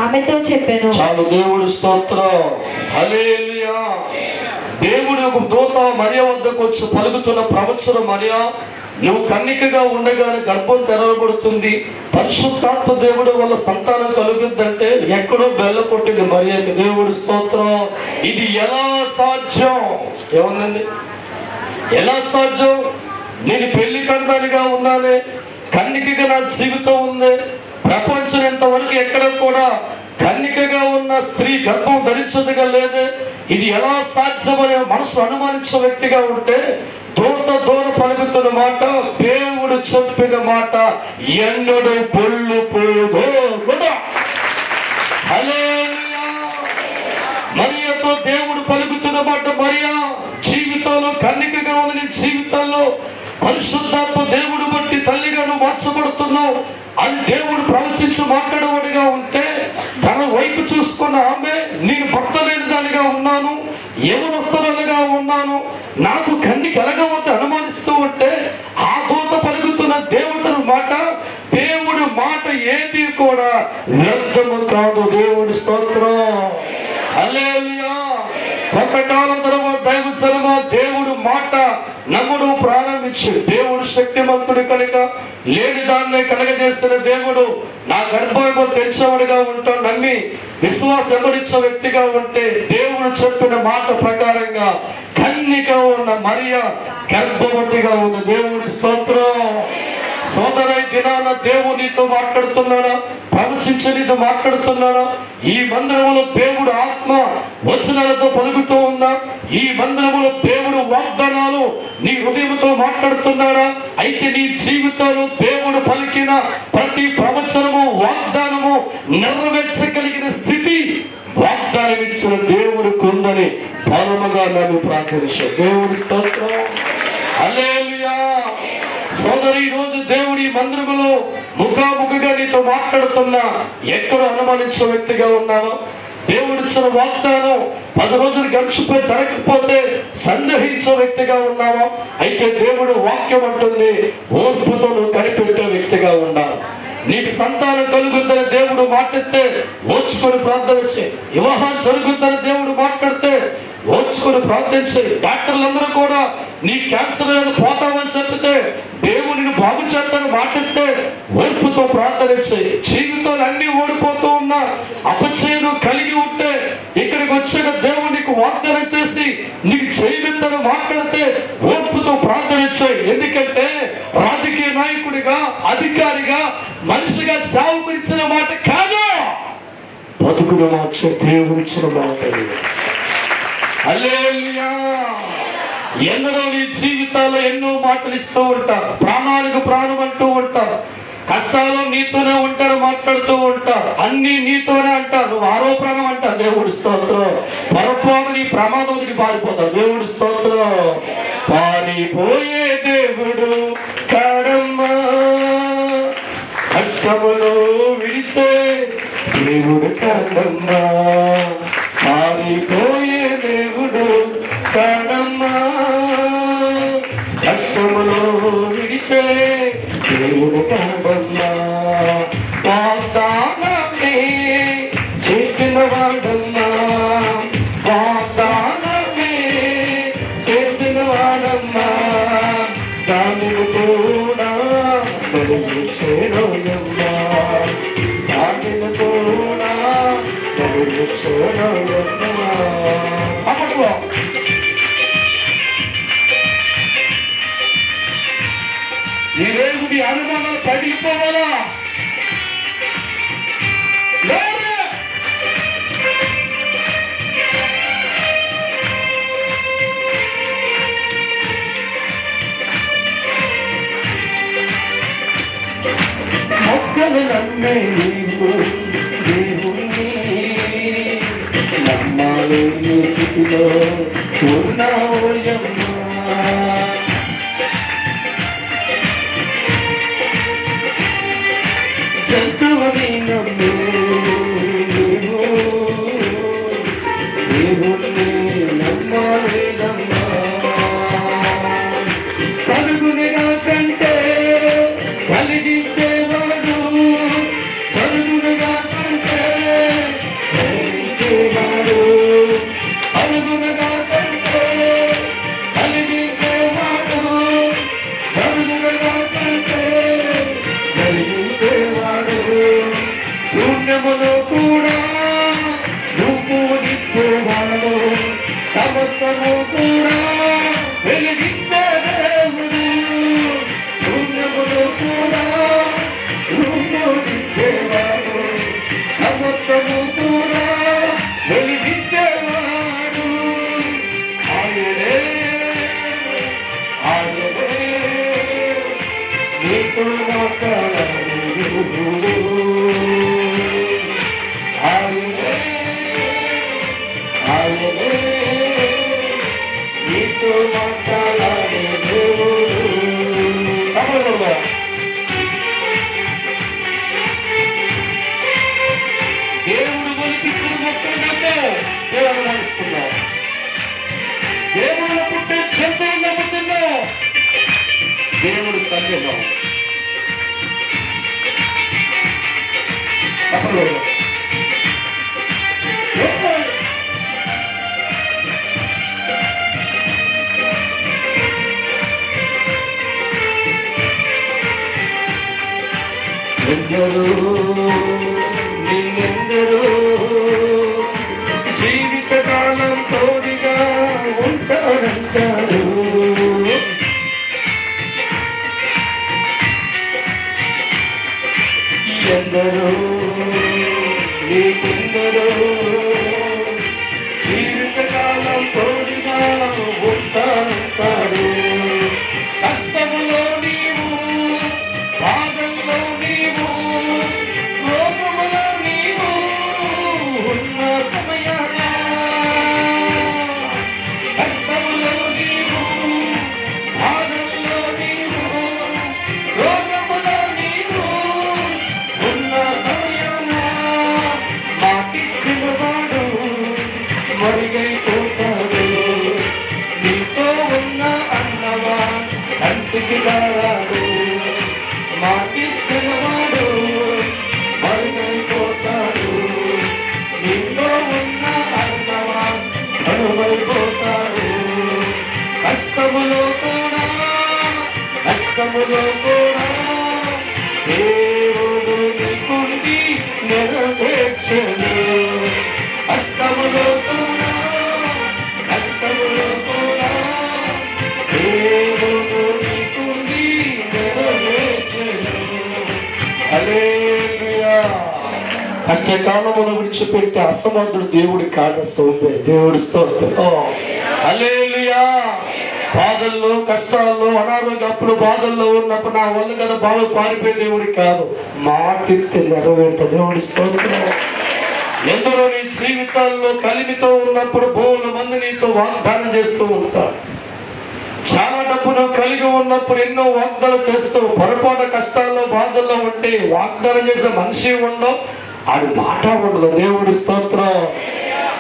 ఆమెతో చెప్పాను. చాలు. దేవుడు స్తోత్రం. హల్లెలూయా. దేవుడు ఒక దూత మరియ వద్దకు వచ్చి పలుకుతున్న ప్రవచన మరియ, నువ్వు కన్నికగా ఉండగానే గర్భం తెరవబడుతుంది, పరిశుద్ధాత్మ దేవుడు వల్ల సంతానం కలుగుద్దంటే ఎక్కడో బెల్ల కొట్టింది మరియకి. దేవుడి స్తోత్రం. ఇది ఎలా సాధ్యం? ఏముందండి, ఎలా సాధ్యం? నేను పెళ్లి కందానిగా ఉన్నానే, కన్నికగా నా జీవితం ఉంది. ప్రపంచం ఇంతవరకు ఎక్కడ కూడా కన్నికగా ఉన్న స్త్రీ గర్భం ధరించదుగా లేదే, ఇది ఎలా సాధ్యమని మనసు అనుమానించే వ్యక్తిగా ఉంటే, దూర పలుకుతున్న మాట, దేవుడు చెప్పిన మాట ఎన్నడూ పొల్లు పోదు. హల్లెలూయా. మరియతో దేవుడు పలుకుతున్న మాట, మరియా జీవితంలో కన్నికగా ఉంది, నీ జీవితంలో పరిశుద్ధాత్మ దేవుడు బట్టి తల్లిగా నువ్వు మార్చబడుతున్నావు అని దేవుడు ప్రవచించి మాట్లాడేవాడిగా ఉంటే, తన వైపు చూసుకున్న ఆమె, నేను భర్త లేని దానిగా ఉన్నాను, యవనస్తులుగా ఉన్నాను, నాకు కన్నిక ఎలాగవద్దు అనుమానిస్తూ చూస్తూ ఉంటే ఆ దూత పలుకుతున్న దేవతల మాట, దేవుడి మాట ఏది కూడా వ్యర్థము కాదు. దేవుడి స్తోత్రం, హల్లెలూయా. కొంతకాలం తర్వాత దైవజనమ దేవుడు మాట నమ్ముడు ప్రారంభించి, దేవుడు శక్తిమంతుడు కనుక లేని దాన్నే కలగజేసిన దేవుడు నా గర్భంలో తెరిచేవాడిగా ఉంటాడు నమ్మి విశ్వాసం ఎవరిచ్చే వ్యక్తిగా ఉంటే, దేవుడు చెప్పిన మాట ప్రకారంగా కన్నిగా ఉన్న మరియ గర్భవతిగా ఉంది. దేవుడి స్తోత్రం. సోదర, దినాన దేవుడు నీతో మాట్లాడుతున్నాడా? ప్రవచించి నీతో మాట్లాడుతున్నాడా? ఈ మందిరంలో దేవుడు ఆత్మ వచనాలతో పలుకుతూ ఉందా? ఈ మందిరంలో దేవుడు వాగ్దానాలు నీ హృదయంతో మాట్లాడుతున్నాడా? అయితే నీ జీవితంలో దేవుడు పలికిన ప్రతి ప్రవచనము వాగ్దానము నెరవేర్చగలిగిన స్థితి వాగ్దానం ఇచ్చిన దేవుడికి ఉందని బలముగా నన్ను ప్రార్థించాడు. దేవుడి స్తోత్రం, హల్లెలూయా. సోదరి, ఈ రోజు దేవుడి మందిరములో ముఖాముఖిగా నీతో మాట్లాడుతున్నా, ఎక్కడో అనుమానించే వ్యక్తిగా ఉన్నావా? దేవుడిచ్చిన వాగ్దానం 10 రోజులు గడిచిపోయి జరగకపోతే సందేహించే వ్యక్తిగా ఉన్నావా? అయితే దేవుడు వాక్యం అంటుంది, ఓర్పుతో నువ్వు కనిపెట్టే వ్యక్తిగా ఉండాలి. నీకు సంతానం కలుగుద్దని దేవుడు మాట్లాడితే ఓర్చుకొని ప్రార్థన చేయి. వివాహం జరుగుద్దని దేవుడు మాట్లాడితే ఓర్చుకొని ప్రార్థించి, డాక్టర్లందరూ కూడా నీ క్యాన్సర్ మీద పోతామని చెప్తే దేవుడిని బాగు చేస్తాను మాట్లాడితే ఓర్పుతో ప్రార్థన చేయి. జీవితాలు అన్ని ఓడిపోతూ ఉన్నా అపచయను కలిగి ఉంటే ఇక్కడికి వచ్చిన దేవుడికి వాగ్దానం చేసి నీకు చేయమిత్తను మాట్లాడితే ఓర్పుతో ప్రార్థన చేయి. ఎందుకంటే రాజకీయ నాయకుడిగా, అధికారిగా, మనిషిగా సేవకుడిచ్చిన మాట కాదు, బతుకుడు మార్చే దేవుడిచ్చిన మాట. హల్లెలూయా. ఎన్నడో నీ జీవితాల్లో ఎన్నో మాటలు ఇస్తూ ఉంటారు, ప్రాణానికి ప్రాణం అంటూ ఉంటారు, కష్టాలు నీతోనే ఉంటారు, మాట్లాడుతూ ఉంటారు, అన్ని నీతోనే అంటారు, నువ్వు ఆరో ప్రాణం అంటారు. దేవుడి స్తోత్రం. పొరపాటు నీ ప్రమాదానికి పారిపోతావు. దేవుడి స్తోత్రం. పారిపోయే దేవుడు కాడమ్మా, కష్టములో విడిచే దేవుడు కాడమ్మా, పారిపోయే దేవుడు కాడమ్మా, కష్టములో విడిచే దేవుడు కాడమ్మా, వాగ్దానమే చేసిన వాడమ్మా, వాగ్దానమే చేసిన వాడమ్మా, దానిని కూడా చేరమ్మా, దానిని కూడా చేరమ్మా. ఈ రోజు నీ అనుమానాలు పడిపోవాలా? మొక్కలు నమ్మే దేవుణ్ణి నమ్మాలేని స్థితిలో ఉన్నావోయమ్మా, జంతువుని నమ్ము దేవుణ్ణి నమ్మాలేదమ్మా, కలుగునిగా కంటే కలిగించేవాడు, చదువుగా కంటే జయించేవాడు, అరుగునగా కంటే కలిగించేవాడు, చదువుగా కంటే జరిగించేవాడు, శూన్యములో కూడా నువ్వు నింపేవాడు, సమస్తము కూడా వెలిగించే దేవుడు, శూన్యములో కూడా నువ్వు నింపేవాడు, సమస్తము కూడా వెలిగించేవాడు. ఆయనే ఆయనే నీతో మాట్లాడు, ఆయనే ఆయనే నీతో ఎందరో నిన్నెందరో జీవితకాలం తోడిగా ఉంటారంటారు. ఎందరో నీకెందరో జీవితకాలం తోడిగా ఉంటారంటారు. కష్టములో నీవు, బాధల్లో నీవు, రోగములో నీవు ఉన్న సమయాన, కష్టములో నీవు, బాధల్లో నీవు, రోగములో నీవు ఉన్న సమయాన మాటిచ్చిన వాడు మరుగైపోతాడు. నీతో ఉన్న అన్నవా కంటికి రాడు, మాటిచ్చిన వాడు మరుగైపోతాడు. నీతో ఉన్న అన్నవా మరుగైపోతాడు. కష్టములో కూడా, కష్టములో కూడా దేవుడు నీకుండి నెరవేర్చెను. కష్టములో కూడా, కష్టములో కూడా దేవుడు నీకుండి నెరవేర్చెను. హల్లెలూయా. కష్టకాలమును విడిచిపెట్టి అసమర్థుడు దేవుడి కాడ సోంబేరి. దేవుడి స్తోత్రం. హల్లెలూయా. బాధల్లో, కష్టాల్లో, అనారోగ్యప్పుడు బాధల్లో ఉన్నప్పుడు నా వల్ల కదా బాగా పారిపోయే దేవుడి కాదు, మాటిస్తే నెరవేర్త దేవుడి స్తోత్రం. ఎందరో నీ జీవితాల్లో కలిమితో ఉన్నప్పుడు బోల మంది నీతో వాగ్దానం చేస్తూ ఉంటారు. చాలా డబ్బును కలిగి ఉన్నప్పుడు ఎన్నో వాగ్దానం చేస్తూ పొరపాటు కష్టాల్లో, బాధల్లో ఉంటే వాగ్దానం చేసే మనిషి ఉండవు, ఆడి మాట ఉండదు. దేవుడి స్తోత్రం.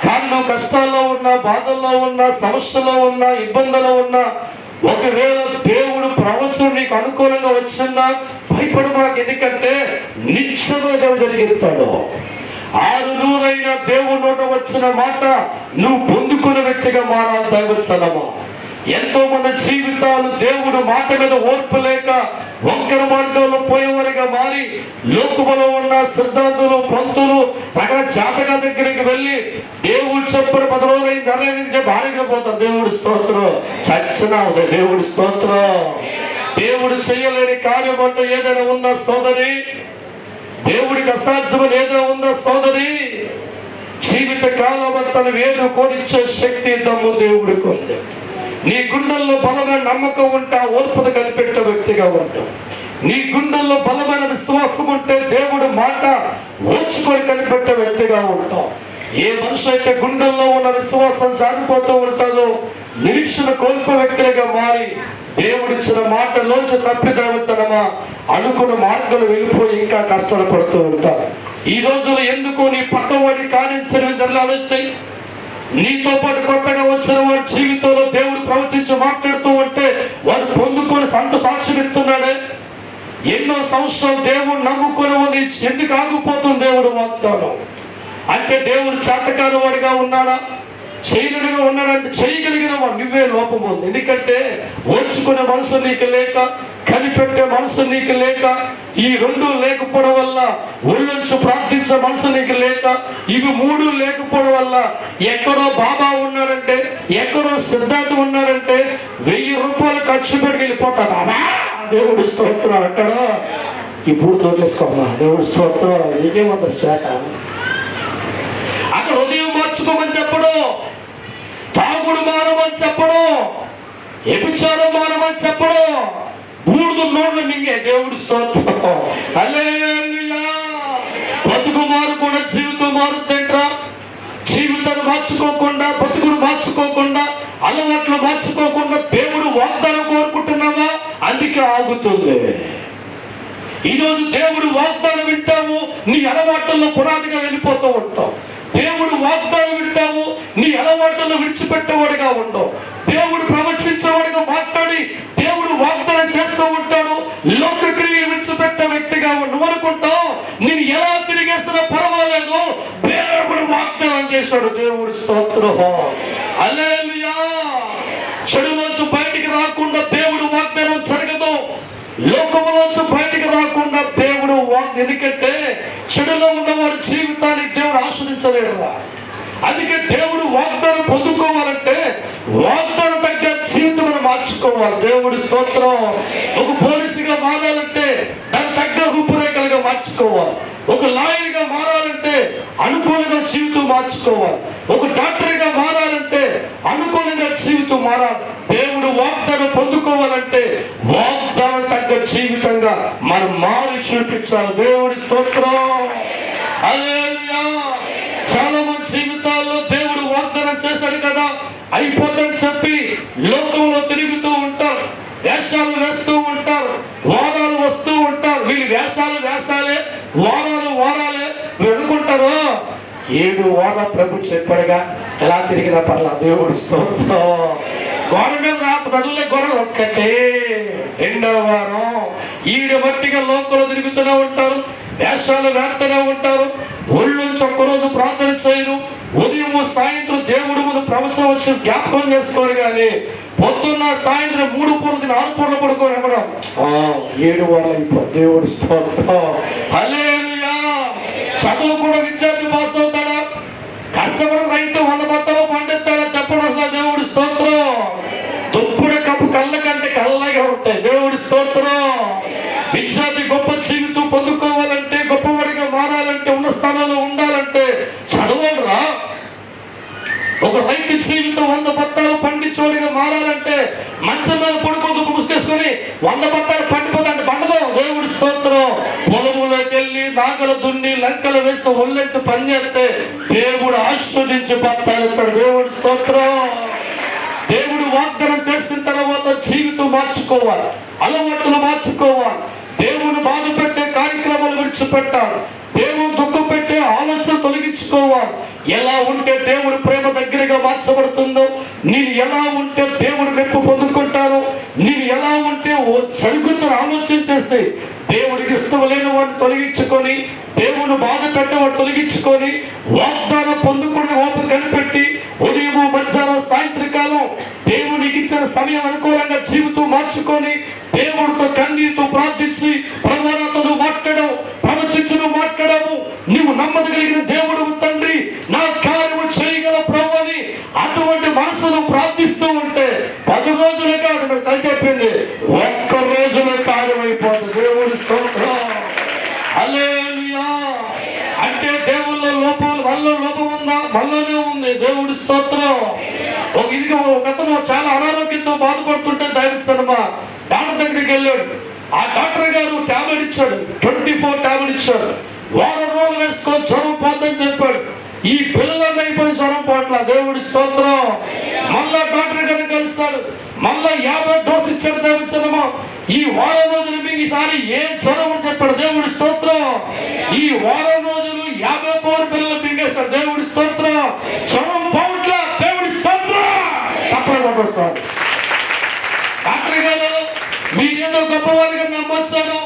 కానీ నువ్వు కష్టాల్లో ఉన్నా, బాధల్లో ఉన్నా, సమస్యలో ఉన్నా, ఇబ్బందుల్లో ఉన్నా, ఒకవేళ దేవుడు ప్రవచనం నీకు అనుకూలంగా వచ్చిందా భయపడమాకు. ఎందుకంటే నిత్యమే దేవుడు జరిగిస్తాడు. 600 దేవుడి నోట వచ్చిన మాట నువ్వు పొందుకునే వ్యక్తిగా మారాలి. దైవత్సలమా. ఎంతో మంది జీవితాలు దేవుడు మాట మీద ఓర్పు లేక వంకర మార్గంలో పోయేవారిగా మారి లోకములో ఉన్న సిద్ధాంతులు, పంతులు, రకరకాల జాతకాల దగ్గరికి వెళ్ళి దేవుడు చెప్పిన 10 రోజులు ధరలేని భార్యగా పోతారు. దేవుడి స్తోత్రం. చచ్చిన దేవుడి స్తోత్రం. దేవుడు చేయలేని కార్యం అంటూ ఏదైనా ఉందా సోదరి? దేవుడికి అసాధ్యమని ఏదైనా ఉందా సోదరి? జీవిత కాలం అంతా వేరు కోరిచ్చే శక్తి దమ్ము దేవుడికి ఉంది. నీ గుండెల్లో బలమైన నమ్మకం ఉంటే ఓర్పును కనిపెట్టే వ్యక్తిగా ఉంటావు. నీ గుండెల్లో బలమైన విశ్వాసం ఉంటే దేవుడు మాట ఓర్చుకొని కనిపెట్టే వ్యక్తిగా ఉంటావు. ఏ మనిషి అయితే గుండెల్లో ఉన్న విశ్వాసం జారిపోతూ ఉంటుందో నిరీక్షణ కోల్పే వ్యక్తులుగా మారి దేవుడిచ్చిన మాటలోంచి తప్పిదవచ్చనమా అనుకున్న మార్గాలు వెళ్ళిపోయి ఇంకా కష్టాలు పడుతూ ఉంటారు. ఈ రోజుల్లో ఎందుకు నీ పక్కవాడి కానించని జరగాలొస్తాయి. నీతో పాటు కొత్తగా వచ్చిన వారి జీవితంలో దేవుడు ప్రవచించి మాట్లాడుతూ ఉంటే వారు పొందుకొని సాక్ష్యం ఇస్తున్నాడే. ఎన్నో సంవత్సరాలు దేవుడు నమ్ముకుని ఉంది, ఎందుకు ఆగిపోతుంది దేవుడు వాగ్దానం? అంటే దేవుడు చేతకాని వాడిగా ఉన్నాడా? చేయగలిగా ఉన్నాడంటే చేయగలిగిన వాడు నువ్వే లోపం ఉంది. ఎందుకంటే ఓర్చుకునే మనసు నీకు లేక, కనిపెట్టే మనసు నీకు లేక, ఈ 2 లేకపోవడం వల్ల, ఒళ్ళొంచి ప్రార్థించే మనసు నీకు లేక, ఇవి 3 లేకపోవడం వల్ల ఎక్కడో బాబా ఉన్నాడంటే, ఎక్కడో సిద్ధార్థం ఉన్నాడంటే 1000 రూపాయలు ఖర్చు పెట్టి వెళ్ళిపోతాడు. దేవుడు స్తోత్రం అంటాడు. ఇప్పుడు తోలేసుకోమ్మా. దేవుడు స్తోత్రం. నీకేమంత శాఖ అక్కడ హృదయం మార్చుకోమని చెప్పడు, తాగుడు మానమని చెప్పడు, ఎపిచారం మానమని చెప్పడు, బూడుదు నోళ్ళు మింగే. దేవుడు స్తోత్రం. హల్లెలూయా. బతుకు మారు కూడా జీవితం మారుతుంటరా? జీవితాన్ని మార్చుకోకుండా, బతుకును మార్చుకోకుండా, అలవాట్లు మార్చుకోకుండా దేవుడు వాగ్దానం కోరుకుంటున్నావా? అందుకే ఆగుతుంది. ఈరోజు దేవుడు వాగ్దానం వింటావు, నీ అలవాట్లలో పునాదిగా వెళ్ళిపోతూ ఉంటావు. దేవుడు వాగ్దానం వింటావు, నీ అలవాట్లను విడిచిపెట్టేవాడిగా ఉండవు. దేవుడు ప్రవచించేవాడిగా మాట్లాడి దేవుడు వాగ్దానం చేస్తూ ఉంటాడు. లోక క్రియలు విడిచిపెట్టే వ్యక్తిగా నువ్వు అనుకుంటావు నేను ఎలా తిరిగేసిన చేశాడు. దేవుడి స్తోత్రం. హల్లెలూయా. చెడులోంచి బయటికి రాకుండా దేవుడు వాగ్దానం జరగదు. లోకములోంచి బయటికి రాకుండా దేవుడు ఎందుకంటే చెడులో ఉన్నవాడి జీవితాన్ని దేవుడు ఆస్వాదించలేడు. అందుకే దేవుడు వాగ్దానం పొందుకోవాలంటే వాగ్దానం తగ్గ జీవితం మనం మార్చుకోవాలి. దేవుడి స్తోత్రం. ఒక పోలీసుగా మారాలంటే దాని తగ్గ రూపురేఖలుగా మార్చుకోవాలి. ఒక లాయర్గా మారాలంటే అనుకూలంగా జీవితం మార్చుకోవాలి. ఒక డాక్టర్గా మారాలంటే అనుకూలంగా జీవితం మారాలి. దేవుడు వాగ్దానం పొందుకోవాలంటే వాగ్దానం తగ్గ జీవితంగా మనం మారి చూపించాలి. దేవుడి స్తోత్రం. హల్లెలూయా. చాలా మంది జీవితాల్లో దేవుడు వాగ్దానం చేశాడు కదా, అయిపోతుందని చెప్పి లోకంలో తిరుగుతూ ఉంటారు, వేషాలు వేస్తూ ఉంటారు, వారాలు వస్తూ ఉంటారు. వీళ్ళు వేషాలే, వారాలే అనుకుంటారు. 7 వారాల ప్రభు చెప్పాడుగా, ఎలా తిరిగినా పర్లా. దేవుడి స్తోత్రం. గోడ మీద రాత చదువులే గోడ ఒక్కటే. 2వ వారం ఈడ మట్టిగా లోకంలో తిరుగుతూనే ఉంటారు, వేషాలు వేస్తూనే ఉంటారు. ఒళ్ళుంచి ఒక్కరోజు ప్రార్థన చేయరు. ఉదయం సాయంత్రం దేవుడి ముందు ప్రవచనం వచ్చి జ్ఞాపకం చేసుకోరు. కానీ పొద్దున్న సాయంత్రం 3 పూర్లు తిని 6 పూర్లు పడుకోరు. 7 వారాలు అయిపోయి. దేవుడి స్తోత్రం. హల్లెలూయా. చదువు కూడా విద్యార్థి పాస్ అవుతాడా? కష్టపడి రైతు 100 బత్తాలు పండిస్తాడా? చెప్పడం అసలు. దేవుడి స్తోత్రం. దుప్పుడు కప్పు కళ్ళ కంటే కళ్ళగా ఉంటాయి. దేవుడి స్తోత్రం. విద్యార్థి గొప్ప జీవితం పొందుకోవాలంటే, గొప్పవాడిగా మారాలంటే, ఉన్న స్థానంలో ఉండాలంటే చదవరా. ఒక రైతు జీవితం 100 బత్తాలు పండించోడిగా మారాలంటే మంచం మీద పడుకోదు ముసుకేసుకొని 100 బత్తాలు పండిపోతాంటే పండదు. దేవుడి స్తోత్రం. పొలములోకి వెళ్ళి నాగలు దున్ని లంకలు వేసి ఒళ్ళెంచి పని చేస్తే దేవుడు ఆస్వాదించి బత్తాలు. దేవుడి స్తోత్రం. దేవుడు వాగ్దానం చేసిన తర్వాత జీవితం మార్చుకోవాలి, అలవాట్లు మార్చుకోవాలి. దేవుని బాధ పెట్టే కార్యక్రమాలు విడిచిపెట్టాలి. దేవుడు దుఃఖం పెట్టే ఆలోచన తొలగించుకోవాలి. ఎలా ఉంటే దేవుడి ప్రేమ దగ్గరగా మార్చబడుతుందో, నేను ఎలా ఉంటే దేవుడు మెప్పు పొందుకుంటాను, నేను ఎలా ఉంటే జరుగుతున్న ఆలోచన చేసి దేవుడికి ఇష్టం లేని వాడిని తొలగించుకొని, దేవుని బాధ పెట్టేవాడు తొలగించుకొని, వాగ్దానం పొందుకునే ఓపిక కనిపెట్టి ఉదయం మధ్యాహ్నం సాయంత్రకాలం దేవునికి ఇచ్చిన సమయం అనుకూలంగా జీవితం మార్చుకొని దేవుడితో కన్నీటితో ప్రార్థించి ప్రభువుతో మాట్లాడడం, ప్రవచించును మాట్లాడము. నీవు నమ్మదగలిగిన దేవుడు తండ్రి, నా కార్యము చేయగల ప్రభు అని అటువంటి మనసును ప్రార్థిస్తూ ఉంటే 10 రోజులు కాదు, నాకు తల్లి చెప్పింది, 1 రోజులో కార్యం అయిపోతుంది. దేవుడి స్తోత్రం. హల్లెలూయా. అంటే దేవుళ్ళ లోపం, మనలో లోపం ఉందా? మనలోనే ఉంది. దేవుడి స్తోత్రం. ఒక అతను చాలా అనారోగ్యంతో బాధపడుతుంటే దైవజనమా డాక్టర్ దగ్గరికి వెళ్ళాడు. ఆ డాక్టర్ గారు టాబ్లెట్ ఇచ్చాడు, 24 టాబ్లెట్ ఇచ్చాడు. 1 రోజులు వేసుకో, జ్వరం పోద్దని చెప్పాడు. ఈ పిల్లలు అయిపోయిన జ్వరం పోట్ల. దేవుడి స్తోత్రం. మళ్ళా డాక్టర్ గారిని కలిస్తాడు, మళ్ళా 50 డోసు ఇచ్చాడు. దైవజనమా ఈ 1 రోజులు మీకు ఈసారి ఏ జ్వరం అని చెప్పాడు. దేవుడి స్తోత్రం. ఈ 1 రోజులు 54 పిల్లలు మింగేశాడు. దేవుడి స్తోత్రం. జ్వరం పోవట్ల. దేవుడి స్తోత్రం. తప్పకుండా సార్ డాక్టర్ గారు మీరేదో గొప్పవాళ్ళుగా నమ్మొచ్చాను,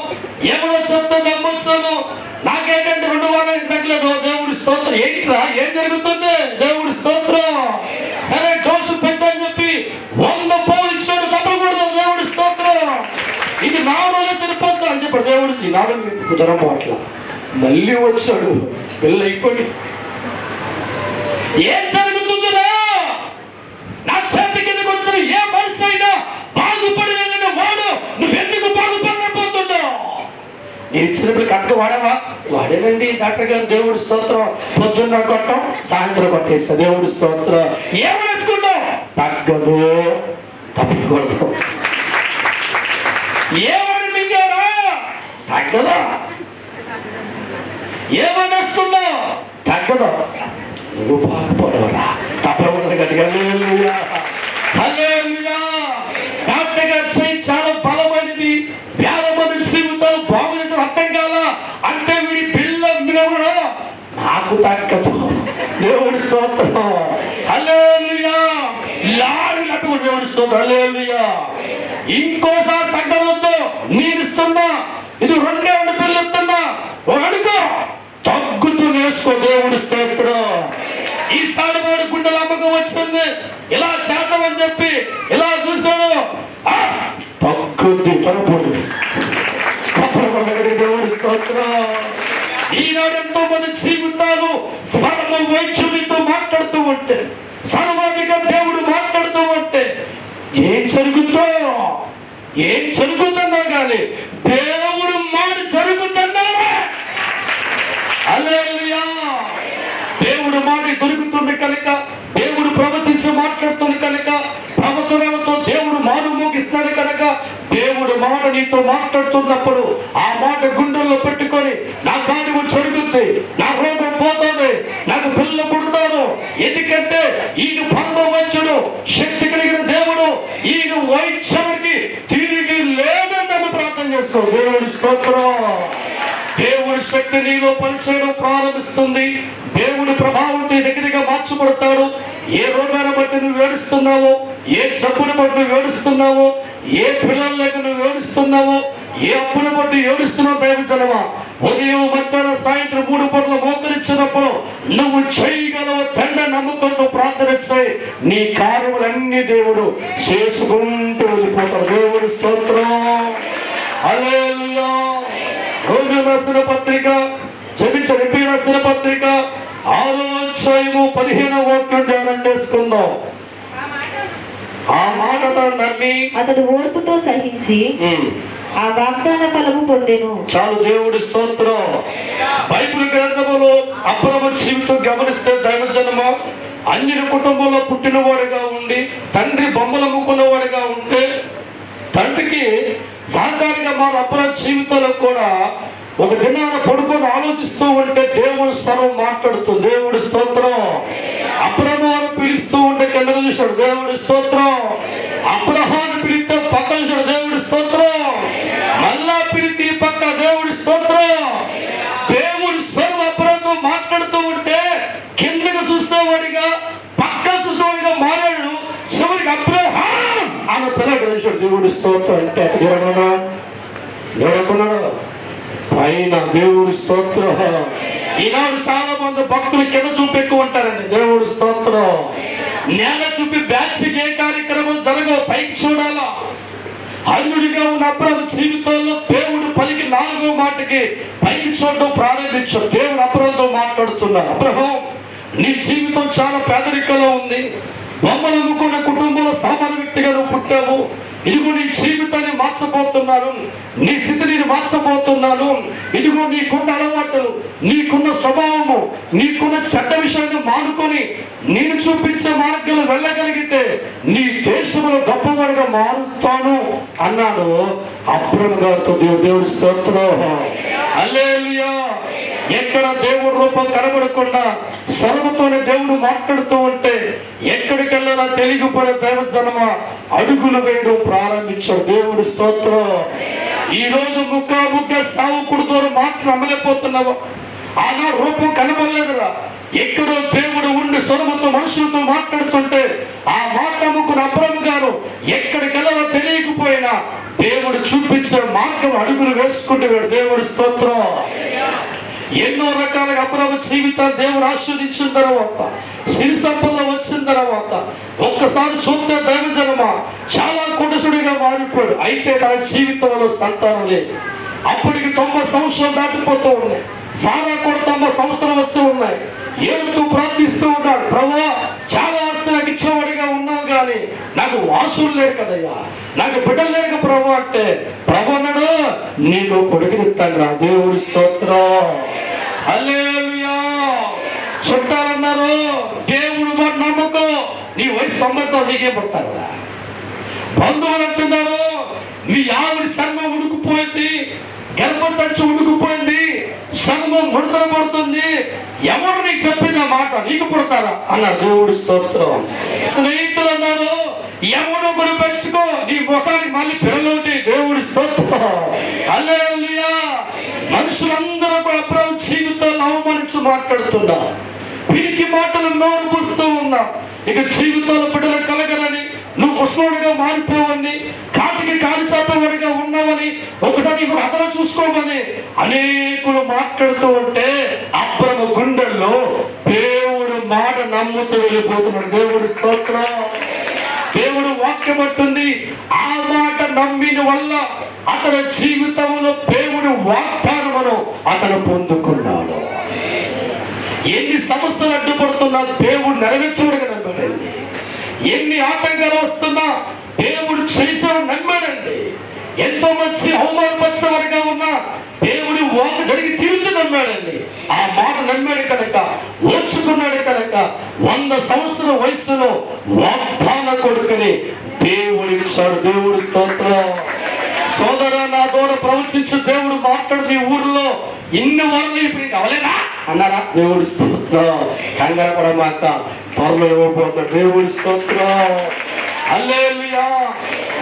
ఏమో చెప్తా నమ్మొచ్చాను, నాకేంటంటే 2 వారానికి తగ్గలేదు. దేవుడి స్తోత్రం. ఏంట్రా ఏం జరుగుతుంది? దేవుడి స్తోత్రం. సరే డోసు పెంచని చెప్పి 100 పౌలు ఇచ్చాడు. తప్పకూడదు. దేవుడి స్తోత్రం. ఇది 4 రోజులు సరిపోతా అని చెప్పాడు. దేవుడికి 4 రోజులు జ్వరం పోవట్ల. మళ్ళీ వచ్చాడు, పిల్ల అయిపోయి. ఏం జరుగుతుందిరా? నా చేతి కిందకి వచ్చిన ఏ మనిషి అయినా బాగుపడలేదన్న వాడు నువ్వెందుకు బాగుపడలేకపోతున్నావు? నేను ఇచ్చినప్పుడు కట్టక వాడావా? వాడేనండి డాక్టర్ గారు. దేవుడి స్తోత్రం. పొద్దున్న కొట్టం, సాయంత్రం కొట్టేస్తా. దేవుడి స్తోత్రం. ఏమనేసుకున్నావు? తగ్గదు, తప్పకూడదు. ఏమని మింగారా? తగ్గదా. ఏమనేసుకున్నావు? తగ్గదు. నువ్వు బాగుపడవరా? తప్పకుండా గట్టిగా హల్లెలూయా. హల్లెలూయా. డాక్టర్ గారు చేయి చాలా బలమైనది. 50 మంది జీవితాలు బాగుందని అర్థం కాల అంటే వీడి పిల్ల కూడా నాకు తగ్గదు. దేవుడి స్తోత్రం. హల్లెలూయా. లాడినట్టు దేవుడి స్తోత్రం. హల్లెలూయా. ఇంకోసారి తగ్గవద్దు. నేను ఇస్తున్నా, ఇది 2 పిల్లలు ఇస్తున్నా, ఒక అడుగు తగ్గుతూ వేసుకో. దేవుడి స్తోత్రం. ఈ ఈసారి వాడు గుండెల అమ్మకం వచ్చింది, ఇలా చేద్దామని చెప్పి ఇలా చూశాడు, తక్కువ పరపడు దేవుడి స్తోత్రం. ఈనాడు ఎంతో మంది జీవితాలు స్మరణ వైద్యునితో మాట్లాడుతూ ఉంటే, సర్వాధిక దేవుడు మాట్లాడుతూ ఉంటే ఏం జరుగుతుందన్నా కానీ దేవుడు మాట జరుగుతున్నాడా? హల్లెలూయా. దేవుడు మాట దొరుకుతుంది కనుక, దేవుడు ప్రవచించి మాట్లాడుతుంది కనుక, ప్రవచనాలతో దేవుడు మారు మోగిస్తాడు కనుక, దేవుడు మాట నీతో మాట్లాడుతున్నప్పుడు ఆ మాట గుండెల్లో పెట్టుకొని నా కార్యము జరుగుద్ది, నా రోగం పోతుంది, నాకు పిల్లలు పుడతారు. ఎందుకంటే ఈయన పరమవైద్యుడు, శక్తి కలిగిన దేవుడు, ఈయన వైద్యానికి తిరిగి లేదని ప్రార్థన చేస్తావు. దేవుడి స్తోత్రం. దేవుడి శక్తి నీలో పనిచేయడం ప్రారంభిస్తుంది. దేవుడి ప్రభావంతో దగ్గరగా మార్చబడతాడు. ఏ రోగాన్ని బట్టి నువ్వు ఏడుస్తున్నావో, ఏ జబ్బుని బట్టి నువ్వు ఏడుస్తున్నావో, ఏ పిల్లల లేక నువ్వు ఏడుస్తున్నావో, ఏ అప్పుని బట్టి ఏడుస్తున్నావు దైవజనమా, ఉదయం మధ్యాహ్నం సాయంత్రం 3 పూటలు మోకరించినప్పుడు నువ్వు చేయగలవు తండ్రి నమ్మకంతో ప్రార్థన చేయి. నీ కార్యములన్నీ దేవుడు చేసుకుంటూ వెళ్ళిపోతాడు. దేవుడి స్తోత్రం. హల్లెలూయా. రోమి రాసిన పత్రిక, ఎపి రాసిన పత్రిక 6వ అధ్యాయము 15వ వాక్యం ధ్యానం చేసుకుందాం. ఆ మాట నమ్మి అతడు ఓర్పుతో సహించి ఆ వాగ్దాన ఫలము పొందెను. చాలు. దేవుడి స్తోత్రం. బైబిల్ గ్రంథములో అబ్రహాము జీవితం గమనిస్తే దైవజనమ అన్యుల కుటుంబంలో పుట్టినవాడుగా ఉండి తండ్రి బొమ్మలు అమ్ముకున్నవాడుగా ఉంటే, తండ్రికి సహకారిగా మా అబ్రహాము జీవితంలో కూడా ఒక దినాన పడుకొని ఆలోచిస్తూ ఉంటే దేవుడు స్వరం మాట్లాడుతుంది. దేవుడి స్తోత్రం. అబ్రహాము పిలుస్తూ ఉంటే కింద చూశాడు. దేవుడి స్తోత్రం. అబ్రహాము పిలిస్తే పక్క చూశాడు. దేవుడి స్తోత్రం. మళ్ళా పిలిచి పక్క. దేవుడి స్తోత్రం. దేవుడి స్వరం అబ్రహాముతో మాట్లాడుతూ ఉంటే కిందకు చూసేవాడిగా పక్క చూసేవాడిగా మారాడు. చివరికి అబ్రహాం ఆమె పిల్లలు చూశాడు. దేవుడి స్తోత్రం. అంటే ఎవడకున్నాడు పైన. దేవుడి స్తోత్రం. ఈనాడు చాలా మంది భక్తులు కింద చూపి ఎక్కువ ఉంటారండి. దేవుడి స్తోత్రం. నేల చూపి బ్యాచ్కి ఏ కార్యక్రమం జరగవు, పైకి చూడాలా. అన్యుడిగా ఉన్న అబ్రహాము జీవితంలో దేవుడు పలికి 4వ మాటకి పైకి చూడడం ప్రారంభించాడు. దేవుడు అబ్రహాముతో మాట్లాడుతున్నాడు. అబ్రహాం, నీ జీవితం చాలా పేదరికంలో ఉంది. బొమ్మలు అమ్ముకున్న కుటుంబంలో సామాన్య వ్యక్తిగా నువ్వు పుట్టావు. ఇదిగో నీ జీవితాన్ని మార్చబోతున్నాను, నీ స్థితిని మార్చబోతున్నాను. ఇదిగో నీకున్న అలవాటులు, నీకున్న స్వభావము, నీకున్న చెడ్డ విషయాన్ని మానుకొని నేను చూపించే మార్గంలో వెళ్ళగలిగితే నీ దేశంలో గొప్పవాడిగా మారుతాను అన్నాడు అబ్రహాము గారితో. దేవుడి స్తోత్రం. హల్లెలూయా. ఎక్కడ దేవుడి రూపం కనబడకుండా స్వరముతోనే దేవుడు మాట్లాడుతూ ఉంటే ఎక్కడికి వెళ్ళాలా తెలియకపోయిన దైవజనమ అడుగులు వేయడం ప్రారంభించాడు. దేవుడి స్తోత్రం. ఈ రోజు ముక్క సావుకుడితో మాత్రం అమ్మలేకపోతున్నావు. ఆనా రూపం కనబడలేదురా. ఎక్కడో దేవుడు ఉండి స్వరముతో మనుషులతో మాట్లాడుతుంటే ఆ మాట నమ్ముకున్న అబ్రహాము గారు ఎక్కడికి వెళ్ళాలో తెలియకపోయినా దేవుడు చూపించే మార్గం అడుగులు వేసుకుంటూ వెళ్ళాడు. దేవుడి స్తోత్రం. ఎన్నో రకాలుగా అబ్రహాము జీవితాన్ని దేవుడు ఆస్వాదించిన తర్వాత, సిరి సంపదలు వచ్చిన తర్వాత ఒక్కసారి చూస్తే దైవజనమా చాలా కుటసుడిగా మారిపోయాడు. అయితే తన జీవితంలో సంతానం లేదు. అప్పటికి 90 సంవత్సరాలు దాటిపోతూ ఉన్నాయి. సారా కూడా 90 సంవత్సరాలు వస్తూ ఉన్నాయి. ఏడుతూ ప్రార్థిస్తూ ఉన్నాడు, ప్రభువా చాలా ఆస్తి నాకు ఇచ్చేవాడిగా ఉన్నావు కానీ నాకు వాసులు లేరు కదయ్యా, నాకు బిడ్డలు లేక ప్రభు అంటే ప్రభు అన్నాడు, నీకు కొడుకునిస్తాను రా. దేవుడి స్తోత్రం. హల్లెలూయా. చుట్టాలన్నారు దేవుడు మాట నమ్మకం. నీ వయసు 90 సంవత్సరాలు నీకేం పడతారు. బంధువులు అంటున్నారు మీ ఆవిడ చర్మం ఉడుకుపోయింది, గర్భం సంచి ఉడుకుపోయింది, చర్మం ముడతల పడుతుంది, ఎవరు నీకు చెప్పిన మాట నీకు పుడతారా అన్నారు. దేవుడి స్తోత్రం. స్నేహితులు అన్నారు ఎవరు కూడా పెంచుకో, నీ ముఖానికి మళ్ళీ పిల్లలు ఉంటాయి. దేవుడి స్తోత్రం. హల్లెలూయా. మనుషులందరూ కూడా అబ్రహాము జీవితాన్ని అవమానించి మాట్లాడుతున్నారు. పిరికి మాటలు నోరు పూస్తూ ఉన్నా. ఇక జీవితంలో బిడ్డలు కలగలని, నువ్వు ముసలోడిగా మారిపోవని, కాటికి కాలు చాపేవాడిగా ఉన్నావని, ఒకసారి ఇప్పుడు అతను చూసుకోమని అనేకులు మాట్లాడుతూ ఉంటే అబ్రహాము గుండెల్లో దేవుడు మాట నమ్ముతూ వెళ్ళిపోతున్నాడు. దేవుడి స్తోత్రం. దేవుడు వాక్యం అంటుంది, ఆ మాట నమ్మిన వల్ల అతని జీవితంలో దేవుడి వాగ్దానమును అతను పొందుకున్నాడు. ఎన్ని సమస్యలు అడ్డుపడుతున్నా దేవుడు నెరవేర్చడానికి నమ్మాడండి. ఎన్ని ఆటంకాలు వస్తున్నా దేవుడు చేసాడు నమ్మాడండి. ఎంతో మంచి అవమానపరచవరగా ఉన్నా దేవుడి వాక్ జరిగి తీరుతూ నమ్మాడండి. ఆ మాట నమ్మాడు కనుక, ఓర్చుకున్నాడు కనుక 100 సంవత్సరాల వయసులో వాగ్దాన కొడుకుని దేవుడిచ్చాడు. దేవుడి స్తోత్రం. సోదరా, నా ద్వారా ప్రవచించు దేవుడు మాట్లాడు. నీ ఊర్లో ఇన్ని వాళ్ళు ఇప్పుడు నీకు అవలేదా అన్నారా? దేవుడి స్తోత్రం. కంగారు పడమాక, త్వరలో ఇవ్వబోతాడు. దేవుడి స్తోత్రం. హల్లెలూయా.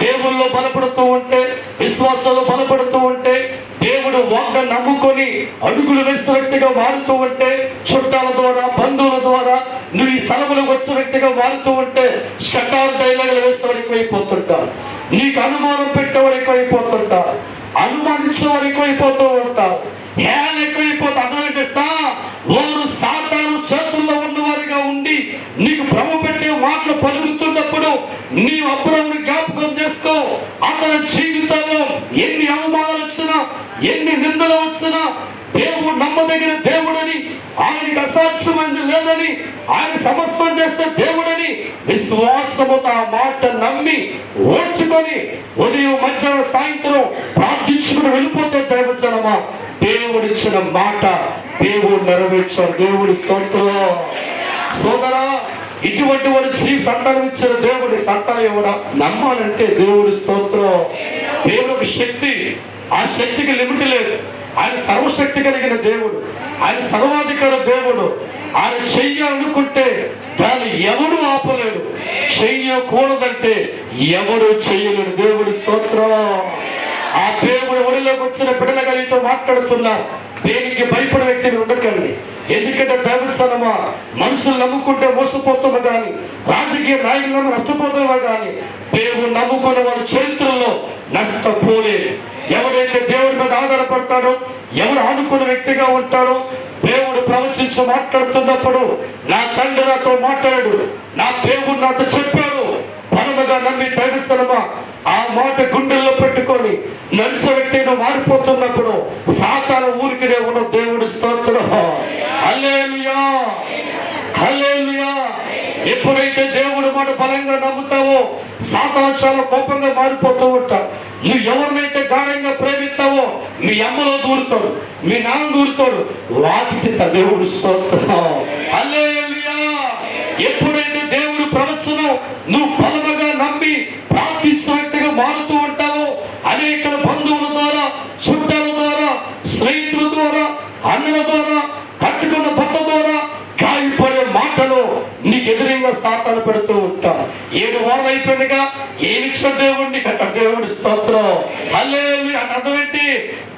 దేవుల్లో బలపడుతూ ఉంటే, విశ్వాసంలో బలపడుతూ ఉంటే, దేవుడు వాగ్దానం నమ్ముకొని అడుగులు వేసే వ్యక్తిగా మారుతూ ఉంటే, చుట్టాల ద్వారా బంధువుల ద్వారా నువ్వు ఈ స్థలంలోకి వచ్చే వ్యక్తిగా మారుతూ ఉంటే, షటార్ డైలాగులు వేసేవారు ఎక్కువైపోతుంటారు. నీకు అనుమానం పెట్టేవారు ఎక్కువైపోతుంటారు. అనుమానించేవారు ఎక్కువైపోతూ ఉంటారు. హేళన ఎక్కువైపోతుంది. అదంటే వారు సాతాను చేతుల్లో ఉన్నవారుగా ఉండి నీకు భ్రమ పెట్టే మాటలు పలుకుతున్నప్పుడు నీవు అబ్రాముని జ్ఞాపకం చేసుకో. అతని జీవితంలో ఎన్ని అవమానాలు వచ్చినా, ఎన్ని నిందలు వచ్చినా, దేవుడు నమ్మదగిన దేవుడని, ఆయనకి అసాధ్యమైంది లేదని, ఆయన సమస్తం చేస్తే దేవుడని విశ్వాసముతో ఆ మాట నమ్మి ఓర్చుకొని ఉదయం మధ్యాహ్నం సాయంత్రం ప్రార్థించుకుని వెళ్ళిపోతే దైవజనమా, దేవుడిచ్చిన మాట దేవుడు నెరవేర్చాడు. దేవుడి స్తోత్రం. సోదరా, ఇటువంటి వాడు సంతానం ఇచ్చిన దేవుడి సంతానం ఇవ్వడా నమ్మాలంటే దేవుడి స్తోత్రం. దేవుడు ఒక శక్తి, ఆ శక్తికి లిమిట్ లేదు. ఆయన సర్వశక్తి కలిగిన దేవుడు, ఆయన సర్వాధికార దేవుడు. ఆయన చెయ్యాలనుకుంటే దాన్ని ఎవడు ఆపలేడు, చెయ్యకూడదంటే ఎవడు చెయ్యలేడు. దేవుడి స్తోత్రం. ఆ దేవుడు ఒడిలోకి వచ్చిన బిడ్డలుగా నీతో మాట్లాడుతున్నా, దేనికి భయపడే వ్యక్తిని ఉండకండి. ఎందుకంటే దైవజనమా, మనుషులు నమ్ముకుంటే మోసపోతున్నా కానీ, రాజకీయ నాయకులను నష్టపోతున్నా కానీ, దేవుడు నమ్ముకున్న వాళ్ళ చరిత్రలో నష్టపోలేదు. ఎవరైతే దేవుడి మీద ఆధారపడతాడో, ఎవరు ఆనుకున్న వ్యక్తిగా ఉంటాడో, దేవుడు ప్రవచించి మాట్లాడుతున్నప్పుడు నా తండ్రి నాతో మాట్లాడు, నా దేవుడు నాతో చెప్పాడు పరమగా నమ్మి దైవజనమా, ఆ మాట గుండెల్లో పెట్టుకొని నడిచే వ్యక్తిని మారిపోతున్నప్పుడు సాతాను ఊరికినే ఉన్న దేవుడి స్తోత్రం. హల్లెలూయా, హల్లెలూయా. ఎప్పుడైతే దేవుడు మాట బలంగా నమ్ముతావో సాతాను చాలా కోపంగా మారిపోతూ ఉంటావు. నువ్వు ఎవరినైతే గాఢంగా ప్రేమిస్తావో మీ అమ్మలో దూరుతాడు, మీ నాన్న దూరుతాడు. వాటికి దేవుడు స్తోత్రం. హల్లెలూయా. ఎప్పుడైతే దేవుడు ప్రవచనం నువ్వు బలముగా నమ్మి ప్రార్థించే వ్యక్తిగా మారుతూ ఉంటావో, అనేక బంధువుల ద్వారా, చుట్టాల ద్వారా, స్నేహితుల ద్వారా, అన్నల ద్వారా, కట్టుకున్న భర్త ద్వారా గాయపడే మాటలు నీకు ఎదురుగా సాతాను పెడుతూ ఉంటావు. 7 వారాలు అయిపోయినగా ఏమిచ్చిన దేవుడిని కట్ట దేవుడి స్తోత్రం. హల్లెలూయా. అంటే అర్థం ఏంటి?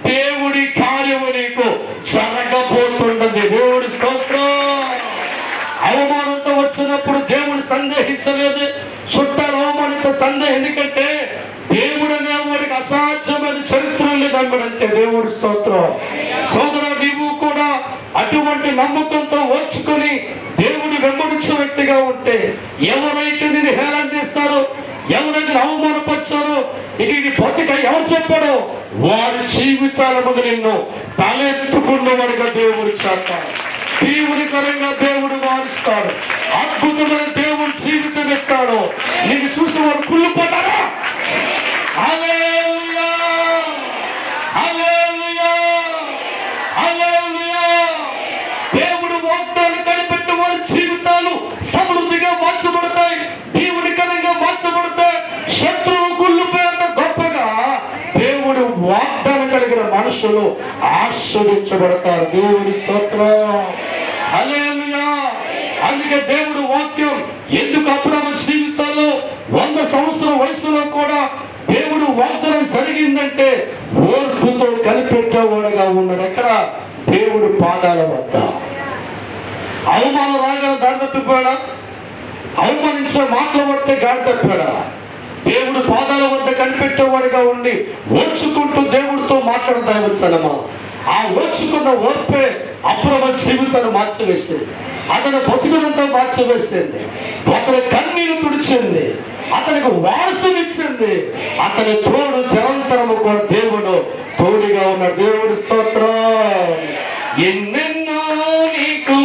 దేవుడి కార్యము నీకు జరగబోతుంటుంది. దేవుడి స్తోత్రం. అవమానంతో వచ్చినప్పుడు దేవుడు సందేహించలేదు, చుట్టాలు అవమానిత సందేహం. ఎందుకంటే దేవుడు అనేవాడికి అసాధ్యమైన చరిత్ర లేదంటే దేవుడి స్తోత్రం. సోదరా, నీవు కూడా అటువంటి నమ్మకంతో వచ్చుకొని దేవుని వెంబడించే వ్యక్తిగా ఉంటే, ఎవరైతే నేను హేళన చేస్తారో, ఎవరైతే అవమానపరిచారో, ఇక ఇది బతిక ఎవరు చెప్పాడో వారి జీవితాల ముందు నిన్ను తలెత్తుకున్నవాడిగా దేవుడు చేస్తాడు. దేవునికరంగా దేవుడు మారుస్తాడు. అద్భుతమైన దేవుడు జీవితం ఎత్తాడు. నేను చూసి వారు కుళ్ళిపోతారా? హల్లెలూయా, హల్లెలూయా, హల్లెలూయా. దేవుడు వాగ్దానం కనిపెట్టే వారి జీవితాలు సమృద్ధిగా మార్చబడతాయి, దేవునికరంగా మార్చబడతాయి. శత్రువు కుళ్ళిపోయేంత గొప్పగా దేవుడు వాగ్దానం కలిగిన మనుషులు ఆశీర్వదించబడతారు. దేవుడి స్తోత్రం. హల్లెలూయా. అందుకే దేవుడు వాక్యం ఎందుకు అబ్రాము జీవితంలో 100 సంవత్సరాల వయసులో కూడా దేవుడు వాగ్దానం జరిగిందంటే ఓర్పుతో కనిపెట్టేవాడుగా ఉన్నాడు. ఎక్కడ? దేవుడు పాదాల వద్ద. అవమానం రాగా దారి తప్పిపోయాడా? అవమానించే మాటల వద్ద గాడి తప్పాడా? దేవుడు పాదాల వద్ద కనిపెట్టేవాడుగా ఉండి ఓర్చుకుంటూ దేవుడితో మాట్లాడదామా. ఆ ఓర్చుకున్న ఓర్పే అబ్రాము జీవితాన్ని మార్చివేసింది. అతని బతుకునంతా మార్చివేసింది. ఒకరి కన్నీరు తుడిచింది, అతనికి వారసునిచ్చింది. అతని తోడు నిరంతరము కూడా దేవుడు తోడుగా ఉన్నాడు. దేవుడి స్తోత్రం. ఎన్నెన్నో నీకు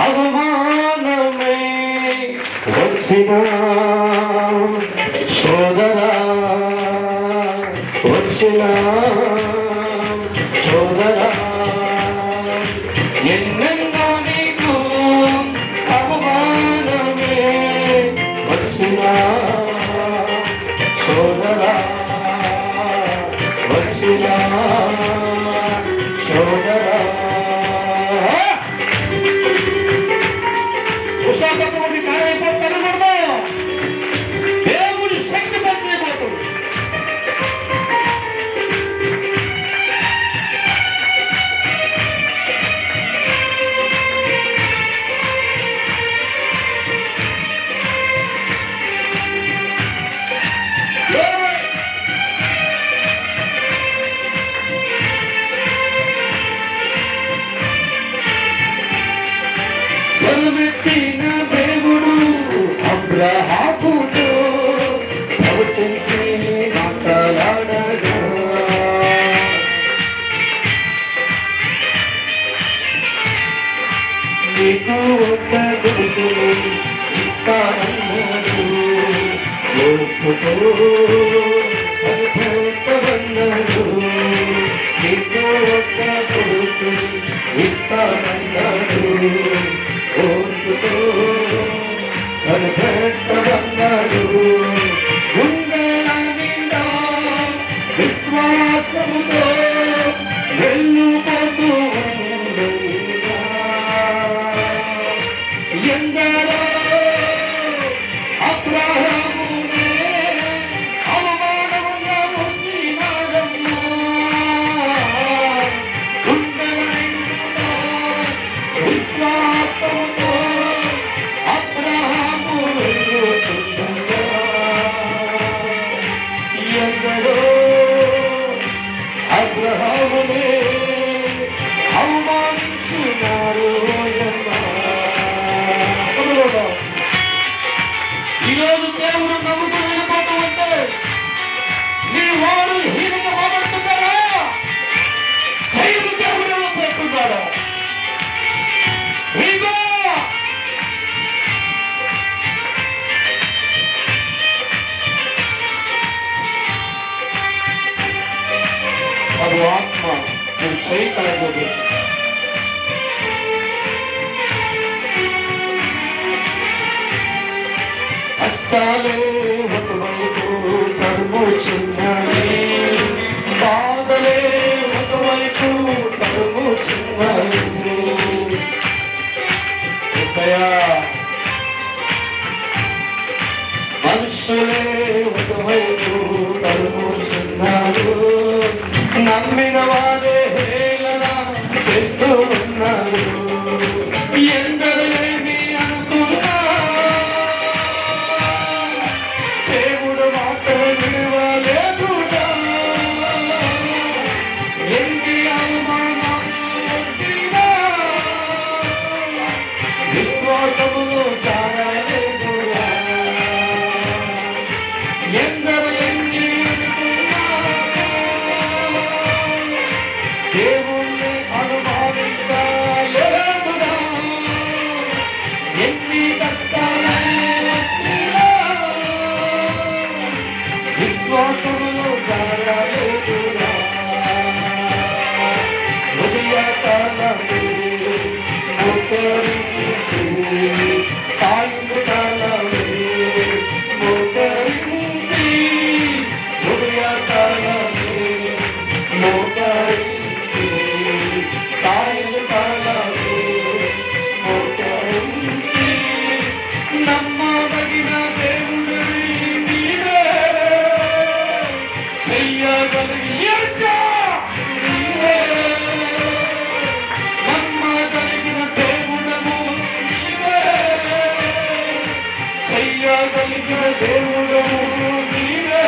అవమానమే వచ్చిన సోదరా, వచ్చిన సోదరా, ఎన్నెన్నో నీకు అవమానమే వచ్చిన సోదరా, వచ్చిన సోదరా. ఉషాకముడి కార్యకర్తలు దేవుడి శక్తి పరిచయపోతుంది. సెలవెట్టిన దేవుడు అబ్రహాముతో ప్రవచించి మాట్లాడగా, నీకు ఒక కొడుకుని ఇస్తానన్నాడు, లోపుతో అనుభవన్నాడు. నీకు ఒక కొడుకుని ఇస్తానన్నాడు, ఓర్పుతో అనుభవన్నాడు. గుండెల నిండా విశ్వాసముతో వెళ్ళిపోతూ ఉండగా, ఎందరో అబ్రహామునే అవమానముగా వచ్చినారమ్మా. గుండెల నిండా విశ్వాసముతో అబ్రహాము వెళ్ళుచుండగా, ఎందరో అబ్రహామునే అవమానించున్నారు. ఈరోజు దేవుడు నమ్ముతూ వెళ్ళిపోతూ ఉంటే నీ వాడు హీనంగా మాట్లాడుతున్నారా? జైలు దేవుడు పెట్టున్నాడా? ఇదిగో అది ఆత్మ నువ్వు చేయగలదు. కష్టాలే ఒకవైపు తరుముచున్నాయి, బాధలే ఒకవైపు తరుముచున్నాయి. యేసయ్యా, మనుషులే ఒకవైపు తరుముచున్నారు, నమ్మిన వారే హేళన చేస్తూ ఉన్నారు. ఎందరో ఏమి అనుకున్నా దేవుడు మాట విలువలేదుగా. ఎన్ని అవమానాలు వచ్చినా విశ్వాసములో చాలలేదుగా. ఎందరో ఎన్ని అనుకున్నా దేవుణ్ణి అనుమానించలేదుగా. ఎన్ని కష్టాలే వచ్చినా విశ్వాసములో జారలేదుగా. ఉదయకాలమే మోకరించి, సాయంకాలమే మోకరించి, ఉదయకాలమే మోకరించి, సాయంకాలమే మోకరించి. నమ్మదగిన దేవుడు నీవే, చెయ్యగలిగే నీవే. నమ్మదగిన దేవుడము నీవే, చెయ్యగలిగిన దేవుడము నీవే.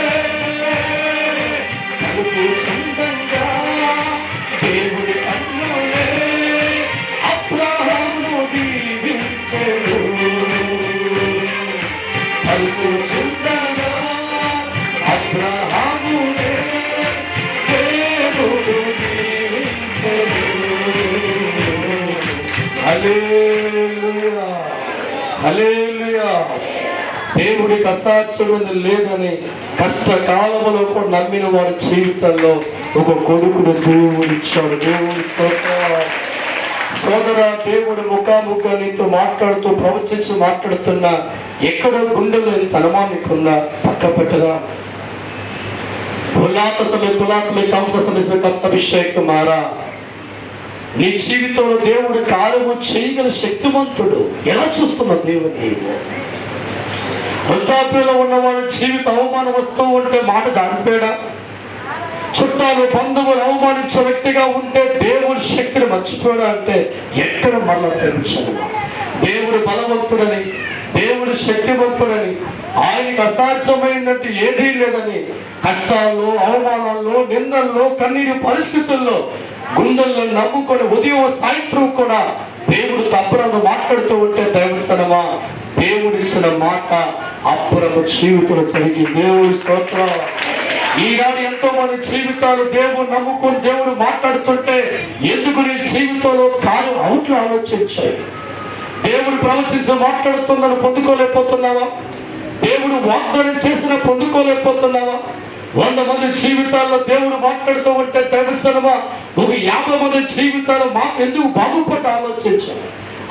కలుపు చందంగా దేవుడి అన్నులే అబ్రహామును దీవి హల్లెలూయా, హల్లెలూయా. దేవుడికి అసాధ్యమైనది లేదని కష్టకాలంలో కూడా నమ్మిన వారి జీవితంలో ఒక కొడుకును దేవుడు ఇచ్చాడు. దేవుడి స్తోత్రం. సోదర, దేవుడు ముఖాముఖ నీతో మాట్లాడుతూ ప్రవచించి మాట్లాడుతున్నా ఎక్కడో గుండెల్లో ఎంత అనుమానికున్నా పక్క పెట్టరా. కులాత సమయ కులాతమే కంస సమయ కంసభిషేక్ మారా. నీ జీవితంలో దేవుడు కార్యము చేయగల శక్తివంతుడు. ఎలా చూస్తున్నా దేవుడు? నీవు వృద్ధాప్యంలో ఉన్న వాళ్ళ జీవిత అవమానం వస్తూ ఉంటే మాట జారిపోయాడా? చుట్టాలు బంధువులు అవమానించే వ్యక్తిగా ఉంటే దేవుడి శక్తిని మర్చిపోయాడా అంటే ఎక్కడ మరలా తెలుసు. దేవుడు బలవంతుడని, దేవుడు శక్తివంతుడని, ఆయనకు అసాధ్యమైనట్టు ఏదీ లేదని కష్టాల్లో, అవమానాల్లో, నిందల్లో, కన్నీరు పరిస్థితుల్లో గుండెల్లో నమ్ముకొని ఉదయం సాయంత్రం కూడా దేవుడు అప్పురము మాట్లాడుతూ ఉంటే దైవసనమా దేవుడు ఇచ్చిన మాట అప్పురము జీవితంలో జరిగి దేవుడి స్తోత్రం. ఈనాడు ఎంతో మంది జీవితాలు దేవుడు నమ్ముకుని దేవుడు మాట్లాడుతుంటే ఎందుకు నీ జీవితంలో కార్యం అవుట్లు ఆలోచించాయి. దేవుడు ప్రవచించి మాట్లాడుతున్నాను పొందుకోలేకపోతున్నావా? దేవుడు వాగ్దానం చేసిన పొందుకోలేకపోతున్నావా? 100 మంది జీవితాల్లో దేవుడు మాట్లాడుతూ ఉంటే తెలుసనమా ఒక 50 మంది జీవితాలు మాకు ఎందుకు బాగుపడ్డ ఆలోచించాను.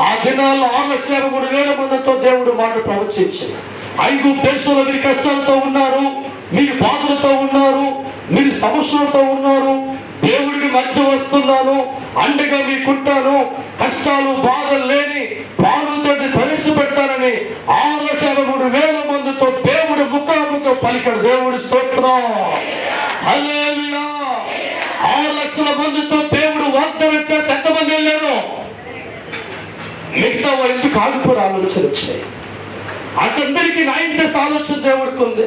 ఆ దినాల్లో 6,53,000 మందితో దేవుడు మాట ప్రవచించాడు. 5 దేశంలో మీరు కష్టాలతో ఉన్నారు, మీరు బాధలతో ఉన్నారు, మీరు సమస్యలతో ఉన్నారు, దేవుడికి మధ్య వస్తున్నాను, అండగా మీకుంటాను, కష్టాలు బాధలు లేని పాలుతో ప్రవేశపెట్టారని 6,53,000 మందితో దేవుడు ముఖాముఖ పలికాడు. దేవుడి స్తోత్రం. హల్లెలూయా. 6,00,000 మందితో దేవుడు వాగ్దానం చేసి ఎంతమంది వెళ్ళారు? మిగతా వారు ఎందుకు ఆగిపోయి ఆలోచన వచ్చాయి? అతనందరికీ న్యాయం చేసే ఆలోచన దేవుడికి ఉంది.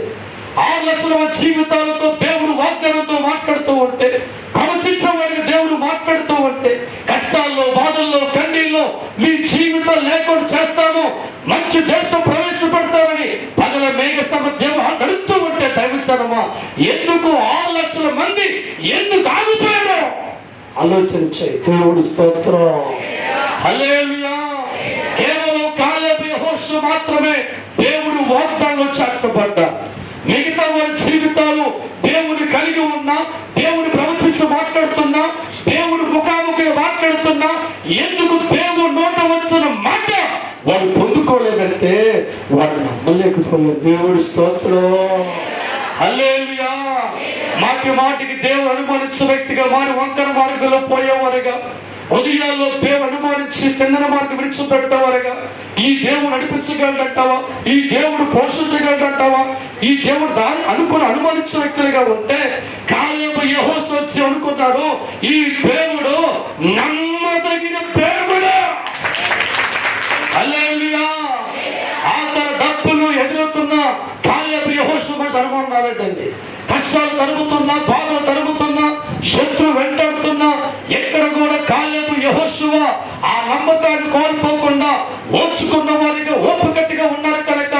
6,00,000 మంది జీవితాలతో దేవుడు వాగ్దానంతో మాట్లాడుతూ ఉంటే, ప్రవచించవాడికి దేవుడు మాట్లాడుతూ ఉంటే, కష్టాల్లో, బాధల్లో, కన్నీల్లో మీ జీవితం లేకుండా చేస్తాను, మంచి దేశం ప్రవేశపెడతానని పగల మేఘస్తంభ దేవుడు నడుస్తూ ఉంటే దైవసనమా ఎందుకు 6,00,000 మంది ఎందుకు ఆగిపోయారు? ఆలోచించే దేవుడి స్తోత్రం. హల్లెలూయా. కేవలం కాలేబు యెహోషువ మాత్రమే దేవుడు వాగ్దానంలో చేర్చబడ్డా. మిగతా వారి జీవితాలు దేవుడు కలిగి ఉన్నా, దేవుడు ప్రవచించి మాట్లాడుతున్నా, దేవుడు ముఖాముఖి మాట్లాడుతున్నా ఎందుకు దేవుడు నోట వచ్చిన మాట వారు పొందుకోలేదంటే వారు నమ్మలేకపోయారు. దేవుడి స్తోత్రం. హల్లెలూయా. మాటికి దేవుడు అనుమానించే వ్యక్తిగా వారి వంకర మార్గంలో పోయేవారుగా, ఉదయాల్లో దేవుడు అనుమానించి తిన్నన మార్గం విడిచిపెట్టేవారుగా, ఈ దేవుడు నడిపించగలడంటావా, ఈ దేవుడు పోషించగలడంటావా, ఈ దేవుడు దాన్ని అనుమానించే వ్యక్తులుగా ఉంటే కాలేబు యెహోషువ వచ్చి అనుకున్నారు, ఈ దేవుడు నమ్మదగిన దేవుడు. హల్లెలూయా. ఆతన డబ్బులు ఎదురుతున్న కాలేబు యెహోషువ మనసు అనుమానం రాలేదండి. కష్టాలు తరుగుతున్నా, బాధలు తరుగుతున్నా, శత్రు వెంటాడుతున్నా ఎక్కడ కూడా కాలేబు యెహోషువ ఆ నమ్మకాన్ని కోల్పోకుండా ఓర్చుకున్న వారిగా ఓపికట్టుగా ఉన్నారు కనుక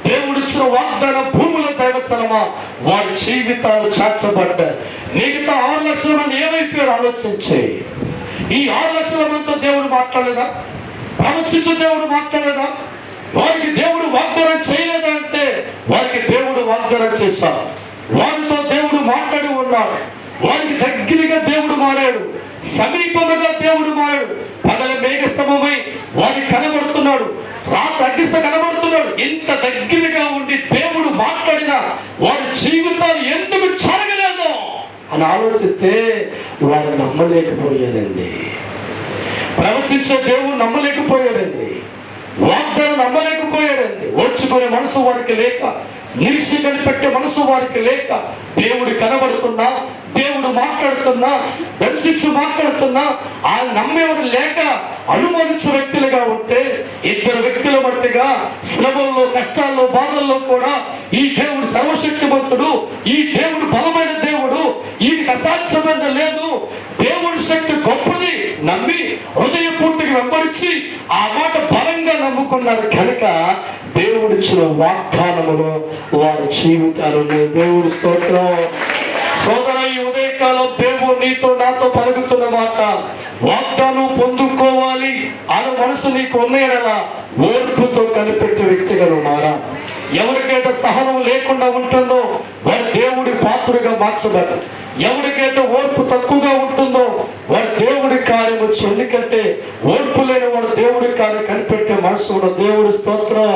దేవుడిచ్చిన వాగ్దాన భూముల దైవసనమా వారి జీవితాలు చేర్చబడ్డాయి. మిగతా 6,00,000 మంది ఏమైపోయారు ఆలోచించే. ఈ 6,00,000 మందితో దేవుడు మాట్లాడలేదా? ప్రవచించే దేవుడు మాట్లాడలేదా? వారికి దేవుడు వాగ్దానం చేయలేదా అంటే వారికి దేవుడు వాగ్దానం చేశాడు. వారితో దేవుడు మాట్లాడి ఉన్నాడు. వారికి దగ్గరగా దేవుడు మారాడు, సమీపముగా దేవుడు మారాడు. పగల మేఘస్తంభమై వారికి కనబడుతున్నాడు, రాత్రి అగ్నిస్త కనబడుతున్నాడు. ఇంత దగ్గరగా ఉండి దేవుడు మాట్లాడిన వారి జీవితాలు ఎందుకు జరగలేదు అని ఆలోచిస్తే వారు నమ్మలేకపోయారండి. ప్రవచించే దేవుడు నమ్మలేకపోయాడండి. వాగ్దానం నమ్మలేకపోయాడండి. ఓర్చుకునే మనసు వారికి లేక, నిరీక్ష కనిపెట్టే మనసు వారికి లేక, దేవుడు కనబడుతున్నా, దేవుడు మాట్లాడుతున్నా, దర్శించి మాట్లాడుతున్నా ఆ నమ్మేవారు లేక అనుమానించే వ్యక్తులుగా ఉంటే, 2 వ్యక్తుల మట్టిగా శ్రమల్లో, కష్టాల్లో, బాధల్లో కూడా ఈ దేవుడు సర్వశక్తివంతుడు, ఈ దేవుడు బలమైన దేవుడు, ఈయనకి అసాధ్యమైన లేదు, దేవుడి శక్తి గొప్పది నమ్మి హృదయపూర్తిగా వెంబడించి ఆ మాట బలంగా నమ్ముకున్నారు కనుక దేవుడిచ్చిన వాగ్దానములో వారి జీవితాలు దేవుడి స్తోత్రం. సోదర, ఈ ఉదయకాలం దేవుడు నీతో నాతో పలుకుతున్న మాట, వాగ్దానం పొందుకోవాలి అని మనసు మనసు నీకు ఉన్నాయనలా ఓర్పుతో కనిపెట్టే వ్యక్తిగా నువ్వు మారా. ఎవరికైతే సహనం లేకుండా ఉంటుందో వాడు దేవుడి పాత్రగా మార్చబడ్డాడు. ఎవరికైతే ఓర్పు తక్కువగా ఉంటుందో వాడు దేవుడి కార్యం వచ్చు. ఎందుకంటే ఓర్పు లేని వాడు దేవుడి కార్యం కనిపెట్టే మనసు ఉన్న దేవుడి స్తోత్రం.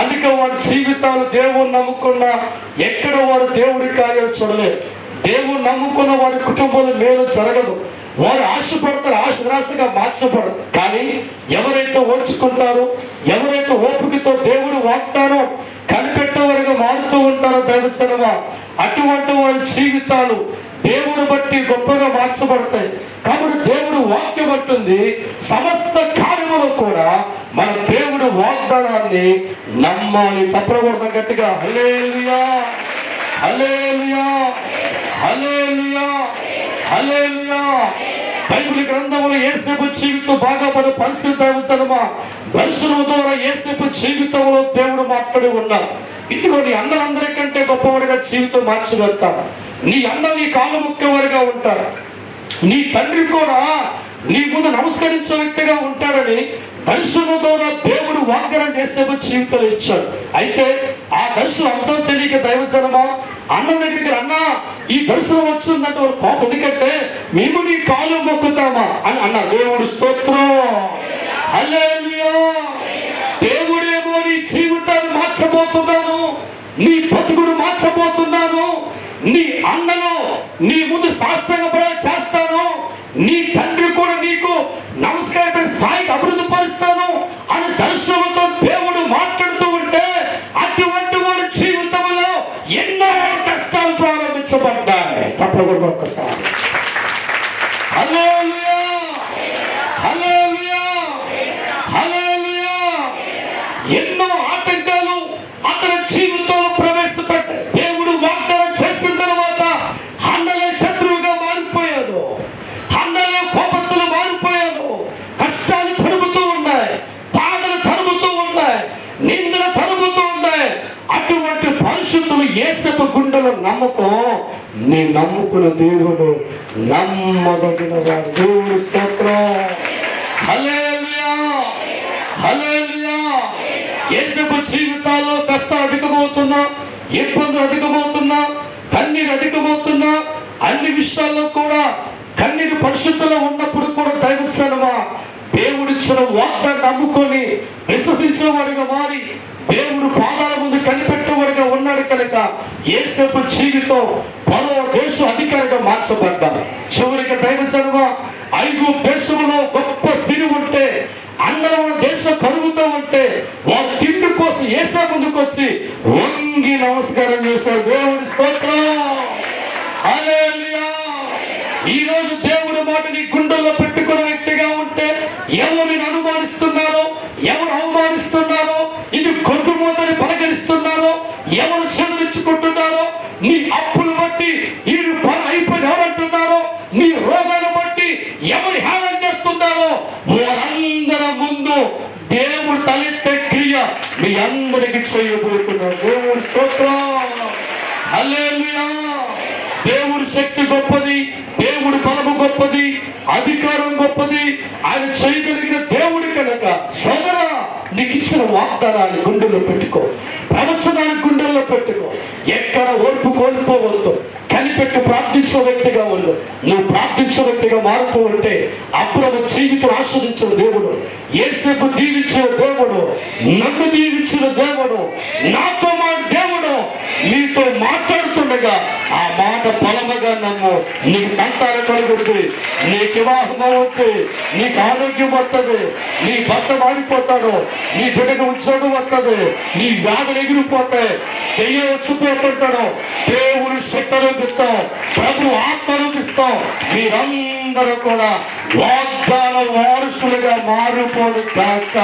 అందుకే వాడి జీవితాలు దేవుని నమ్ముకున్నా ఎక్కడ వారు దేవుడి కార్యాలు చూడలేదు. దేవుడు నమ్ముకున్న వారి కుటుంబంలో మేలు జరగదు. వారు ఆశపడతారు, ఆశ నిరాశగా మార్చబడదు. కానీ ఎవరైతే ఓర్చుకుంటారో, ఎవరైతే ఓపికతో దేవుడు వాగ్దానం కనిపెట్టేవారుగా మారుతూ ఉంటారో దైవజనమా, అటువంటి వారి జీవితాలు దేవుడు బట్టి గొప్పగా మార్చబడతాయి. కాబట్టి దేవుడు వాక్యం అంటుంది సమస్త కార్యములు కూడా మన దేవుడు వాగ్దానాన్ని నమ్మాలి. తప్పకూడదు. గట్టిగా హల్లెలూయా, హల్లెలూయా, హల్లెలూయా, హల్లెలూయా. బైబిల్ గ్రంథంలో యేసేపు జీవితం బాగా మన పరిస్థితి దైవజనమా, దర్శనం ద్వారా యేసేపు జీవితంలో దేవుడు మాట్లాడి ఉన్నారు. ఇదిగో నీ అన్నలందరికంటే గొప్పవాడిగా జీవితం మార్చగలుగుతారు. నీ అన్న నీ కాలు ముఖ్యవాడిగా ఉంటారు. నీ తండ్రి కూడా నీ ముందు నమస్కరించే వ్యక్తిగా ఉంటాడని దర్శనం ద్వారా దేవుడు వాగ్దానం చేసే జీవితాలు ఇచ్చాడు. అయితే ఆ దర్శనం అంతా తెలియక దైవజనమా అన్న దగ్గరికి అన్నా ఈ దర్శనం వచ్చిందంటే వారు కోపం. ఎందుకంటే మేము నీ కాలు మొక్కుతామా అని అన్న. దేవుడు స్తోత్రం, హల్లెలూయా. దేవుడేమో నీ జీవితాన్ని మార్చబోతున్నాను, నీ బతుకుడు మార్చబోతున్నాను, నీ అన్నను నీ ముందు సాష్టాంగ చేస్తాను, నీ తండ్రి కూడా నీకు నమస్కారం స్థాయికి అభివృద్ధి పరుస్తాను అని దర్శనంతో దేవుడు మాట్లాడుతూ ఉంటే అటువంటి వాడి జీవితంలో ఎన్నో కష్టాలు ప్రారంభించబడ్డాయి. తప్పకుండా ఒక్కసారి హల్లెలూయా, హల్లెలూయా, హల్లెలూయా. ఎన్నో ఆటంకాలు అతని జీవితంలో ప్రవేశపెట్టాయి. దేవుడు వాగ్దానం చేసిన తర్వాత అన్నలే శత్రువుగా మారిపోయాడు, అన్నలే కోపస్తులు మారిపోయాడు. కష్టాలు తరుముతూ ఉన్నాయి, బాధలు తరుముతూ ఉన్నాయి, నిందలు తరుముతూ ఉన్నాయి. అటువంటి పరిశుద్ధులు యేసేపు గుండెలో నమ్మకం. నీ నమ్ముకున్న దేవుడు నమ్మదగిన వాడు. దేవుడు స్తోత్రం, హల్లెలూయా, హల్లెలూయా. యేసేపు జీవితాల్లో కష్టాలు అధికమవుతున్నా, ఇబ్బందులు అధికమవుతున్నా, కన్నీరు అధికమవుతున్నా, అన్ని విషయాల్లో కూడా కన్నీరు పరిశుద్ధంలో ఉన్నప్పుడు కూడా దైవజనమా దేవుడిచ్చిన వాగ్దాన్ని నమ్ముకొని విశ్వసించిన వాడిగా మారి దేవుడు పాదాల ముందు కనిపెట్టేవాడిగా ఉన్నాడు కనుక యేసేపు జీవితం పరో దేశ అధికారిగా మార్చబడ్డాడు. చివరికి దైవజనమా ఐగుప్తు దేశంలో గొప్ప సిరి ఉంటే, అన్నల దేశ కరువుతో ఉంటే వారి తిండి కోసం యేసేపు ముందుకు వచ్చి వంగి నమస్కారం చేశాడు. దేవుడి స్తోత్రం, హల్లెలూయా. ఈ రోజు దేవుడి మాట నీ గుండెల్లో పెట్టుకున్న వ్యక్తిగా ఉంటే ఎవరిని అనుమానిస్తున్నారో, ఎవరు అవమానిస్తున్నారో, ఇది కొద్దుమోతని పలకరిస్తున్నారో, ఎవరు శ్రమించుకుంటున్నారో, నీ అప్పులు బట్టి ఈ పని అయిపోయి ఎవరంటున్నారో, నీ రోగాన్ని బట్టి ఎవరు హేళన చేస్తున్నారో వారందరి ముందు దేవుడు తలెత్తే క్రియ మీ అందరికి చేయబోతున్నారు. దేవుడి స్తోత్రం, హల్లెలూయా. దేవుడి శక్తి గొప్పది, దేవుడి బలము గొప్పది, అధికారం గొప్పది. ఆయన చేయగలిగిన దేవుడి కనుక సోదరా నీకు ఇచ్చిన వాగ్దానాన్ని గుండెల్లో పెట్టుకో, ప్రవచనాన్ని గుండెల్లో పెట్టుకో. ఎక్కడ ఓర్పు కోల్పోవద్దు, కనిపెట్టి ప్రార్థించే వ్యక్తిగా ఉండు. నువ్వు ప్రార్థించే వ్యక్తిగా మారుతూ ఉంటే అప్పుడు జీవితం ఆస్వాదించిన దేవుడు, యేసేపు దీవించిన దేవుడు, నన్ను దీవించిన దేవుడు, నాతో మా దేవుడు నీతో మాట్లాడుతుండగా ఆ మాట బలముగా నమ్ము. నీకు సంతానం కలుగుతుంది, నీకు వివాహం అవుతుంది, నీకు ఆరోగ్యం వస్తుంది, నీ భర్త మారిపోతాడు, నీ బిడ్డకు ఉద్యోగం వస్తుంది, నీ వ్యాధులు ఎగిరిపోతాయి, దెయ్యం వచ్చిపోతుంటాడు. దేవుడు శక్తి రూపిస్తాం, ప్రభు ఆత్మ రూపిస్తాం. మీరందరూ కూడా వాగ్దాన వారసులుగా మారిపోదు కాక.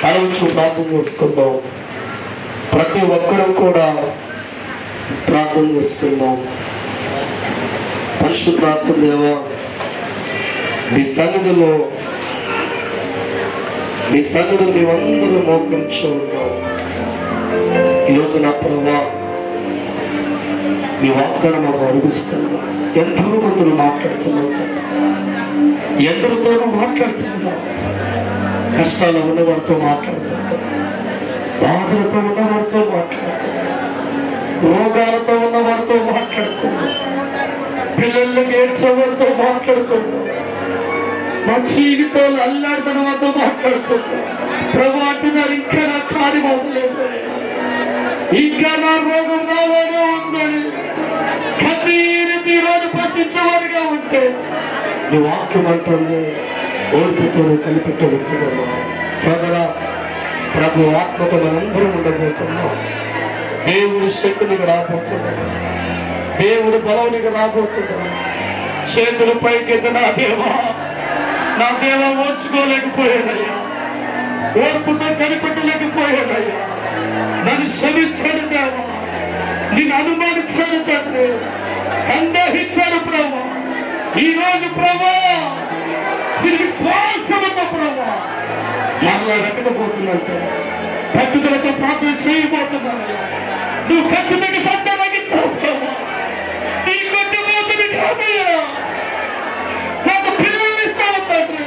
తలవంచు ప్రార్థన చేసుకుందాం. ప్రతి ఒక్కరూ కూడా ప్రార్థన చేసుకుందాం. పరిశుద్ధాత్మ దేవా, మీ సన్నిధిలో మేమందరూ మోకరించి ఉన్నాం. ఈరోజు నా ప్రభా మీ వాగ్దానం మాకు అనిపిస్తున్నా. ఎంతో మందులు మాట్లాడుతున్నాం, ఎందరితోనూ మాట్లాడుతున్నాం. కష్టాలు ఉన్నవారితో మాట్లాడుతుంటాం, బాధలతో ఉన్నవారితో మాట్లాడుతుంటాం, రోగాలతో ఉన్నవారితో మాట్లాడుతున్నాం, పిల్లల్ని ఏడ్చేవారితో మాట్లాడుతున్నాం, మా జీవితాలు అల్లాడుతున్న వారితో మాట్లాడుతున్నాం. ప్రభు అంటున్నారు, ఇంకా నా కార్యం అవ్వలేదు, ఇంకా నా రోగం నాలోనే ఉందని కన్నీరుతో ఈరోజు ప్రశ్నించేవారిగా ఉంటే నీ వాక్యం అంటుంది, ఓర్పుతో కలిపెట్టబెట్టుకున్నాం. సోదర, ప్రభు ఆత్మతో మనందరం ఉండబోతున్నాం. దేవుడి శక్తునికి రాబోతున్నాడు, దేవుడి బలవునికి రాబోతున్నాడు. చేతులు పైకెత్తి నా దేవా ఓర్చుకోలేకపోయానయ్యా, ఓర్పుతో కనిపెట్టలేకపోయానయ్యా, నన్ను క్షమించాను దేవా, నిన్ను అనుమానించాను తండ్రి, సందేహించాను ప్రభా. ఈరోజు ప్రభా మీరు విశ్వాసంతో ప్రభా మరలా వెతకపోతున్నంత పట్టుదలతో ప్రార్థన చేయబోతున్నానయ్యా. నువ్వు ఖచ్చితంగా సంతానగిస్తావు ప్రభా, నీ కొట్టుబోతుంది కాదయ్యా. నాకు పిల్లల్ని ఇస్తావు తండ్రి,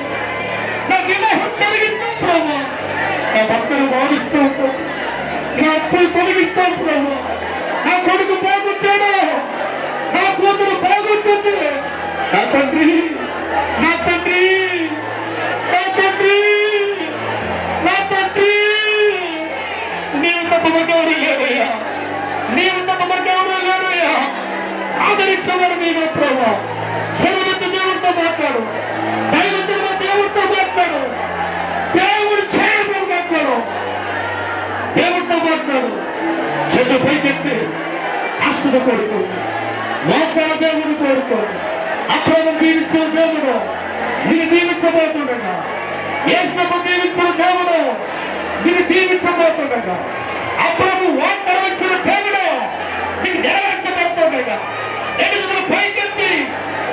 నా వివాహం జరిగిస్తావు ప్రభా, నా భర్తను భావిస్తూ ఉంటావు, నా అప్పులు తొలగిస్తావు ప్రభా. నా కొడుకు బాగుంటాడు, నా కూతురు బాగుంటుంది. నా తండ్రి, నా తండ్రి, నా తండ్రి, నా తండ్రి, నీవు తప్ప మగెవరు లేరయ్యా, నీవు తప్ప మగెవరు లేరయ్యా. ఆదరించేవారు నీవే ప్రభా. సర్వత దేవుడితో మాట్లాడు, దైవజన దేవుడితో మాట్లాడు, దేవుడు చేయబోడు మాట్లాడు, దేవుడితో మాట్లాడు. చెట్టు పైకెత్తి ఆశను కోరుకో, మోకాల దేవుడు కోరుకో. అప్రభు దీవించిన దేవుడు నిన్ను దీవించబోతుండగా, యేసయ్య దీవించిన దేవుడు నిన్ను దీవించబోతుండగా, అప్రభు వాగ్దానం ఇచ్చిన దేవుడు నీకు నెరవేర్చబోతుండగా, ఎదుగుదల పైకెత్తి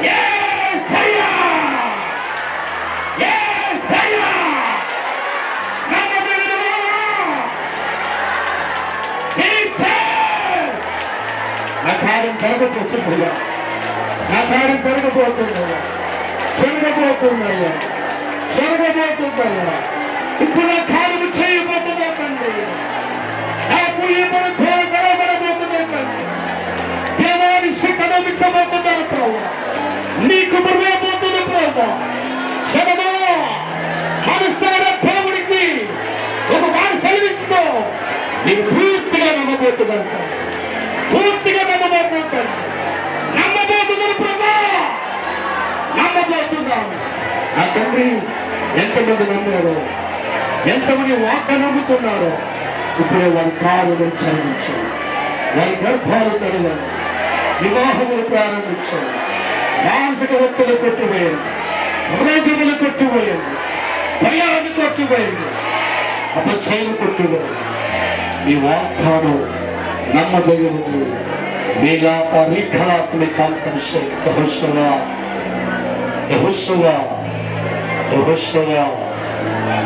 యేసయ్య, యేసయ్య, నమ్మదగిన వాడా, జీసస్. నా కార్యం జరగబోతుందయ్యా, నా కార్యం జరగబోతుందయ్యా, జరగబోతుందయ్యా, జరగబోతుందయ్యా. ఇప్పుడు నా కార్యం చేయబోతున్నా తండ్రి, నాకు ఇప్పుడు గడబడబోతున్నా తండ్రి. దేవాన్ని శిక్షణించబోతున్నాను ప్రభు, నీకు బుర్రబోతుంది ప్రభు. చదవా మనసారా దేవుడికి ఒక మాట సెలవించుకో, నీకు పూర్తిగా నమ్మబోతున్నాను, పూర్తిగా నమ్మబోతున్నాను, నమ్మబోతున్నాను ప్రభా, నమ్మబోతున్నాను. నా తండ్రి, ఎంతమంది నమ్మారో, ఎంతమంది వాక్క నమ్ముతున్నారో, ఇప్పుడే వారి కారును చదివించారు, వారి గర్భాలు తరవాలి, వివాహములు ప్రారంభించారు, మానసిక ఒత్తిడి కొట్టిపోయింది, రోగములు కొట్టిపోయింది, భయాన్ని కొట్టిపోయింది, అపచయలు కొట్టిపోయింది. మీ వాగ్దానం నమ్మదగినది. మీలా పరీక్షలాస్మి కాన్సన్షే యెహోషువా, యెహోషువా, యెహోషువా,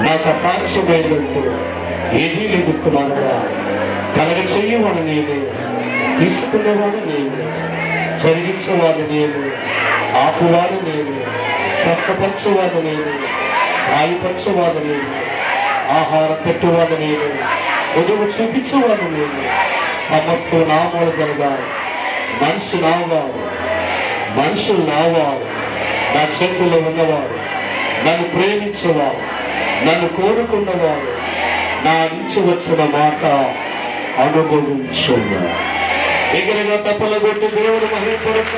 నాకు అసాధ్యమైనట్టు ఏదీ లేదు కుమారుడా. కలగ చెయ్యవాడు నేనే, తీసుకునేవాడు నేనే, జరిగించేవాడు నేను, ఆపువాడు నేను, స్వస్థపరచువాడు నేను, గాయపరచువాడు నేను, ఆహారం పెట్టువాడు నేను, ఉదయం చూపించేవాడు నేను. సమస్త నామాలు జరగాలి. మనుషు నావాడు, మనుషులు నావాడు, నా చేతుల్లో ఉన్నవాడు, నన్ను ప్రేమించేవాడు, నన్ను కోరుకున్నవాడు, నా నుంచి వచ్చిన మాట అనుభవించున్నాడు. ఎగిరిగా తప్పలు కొట్టి దేవుడు మహిమపడక,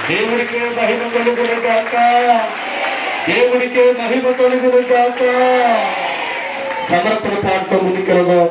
దేవుడికే మహిమ కలుగును గాక, దేవుడికే మహిమ కలుగును గాక. సమర్పణ పాటతో ముందుకెళ్దాం.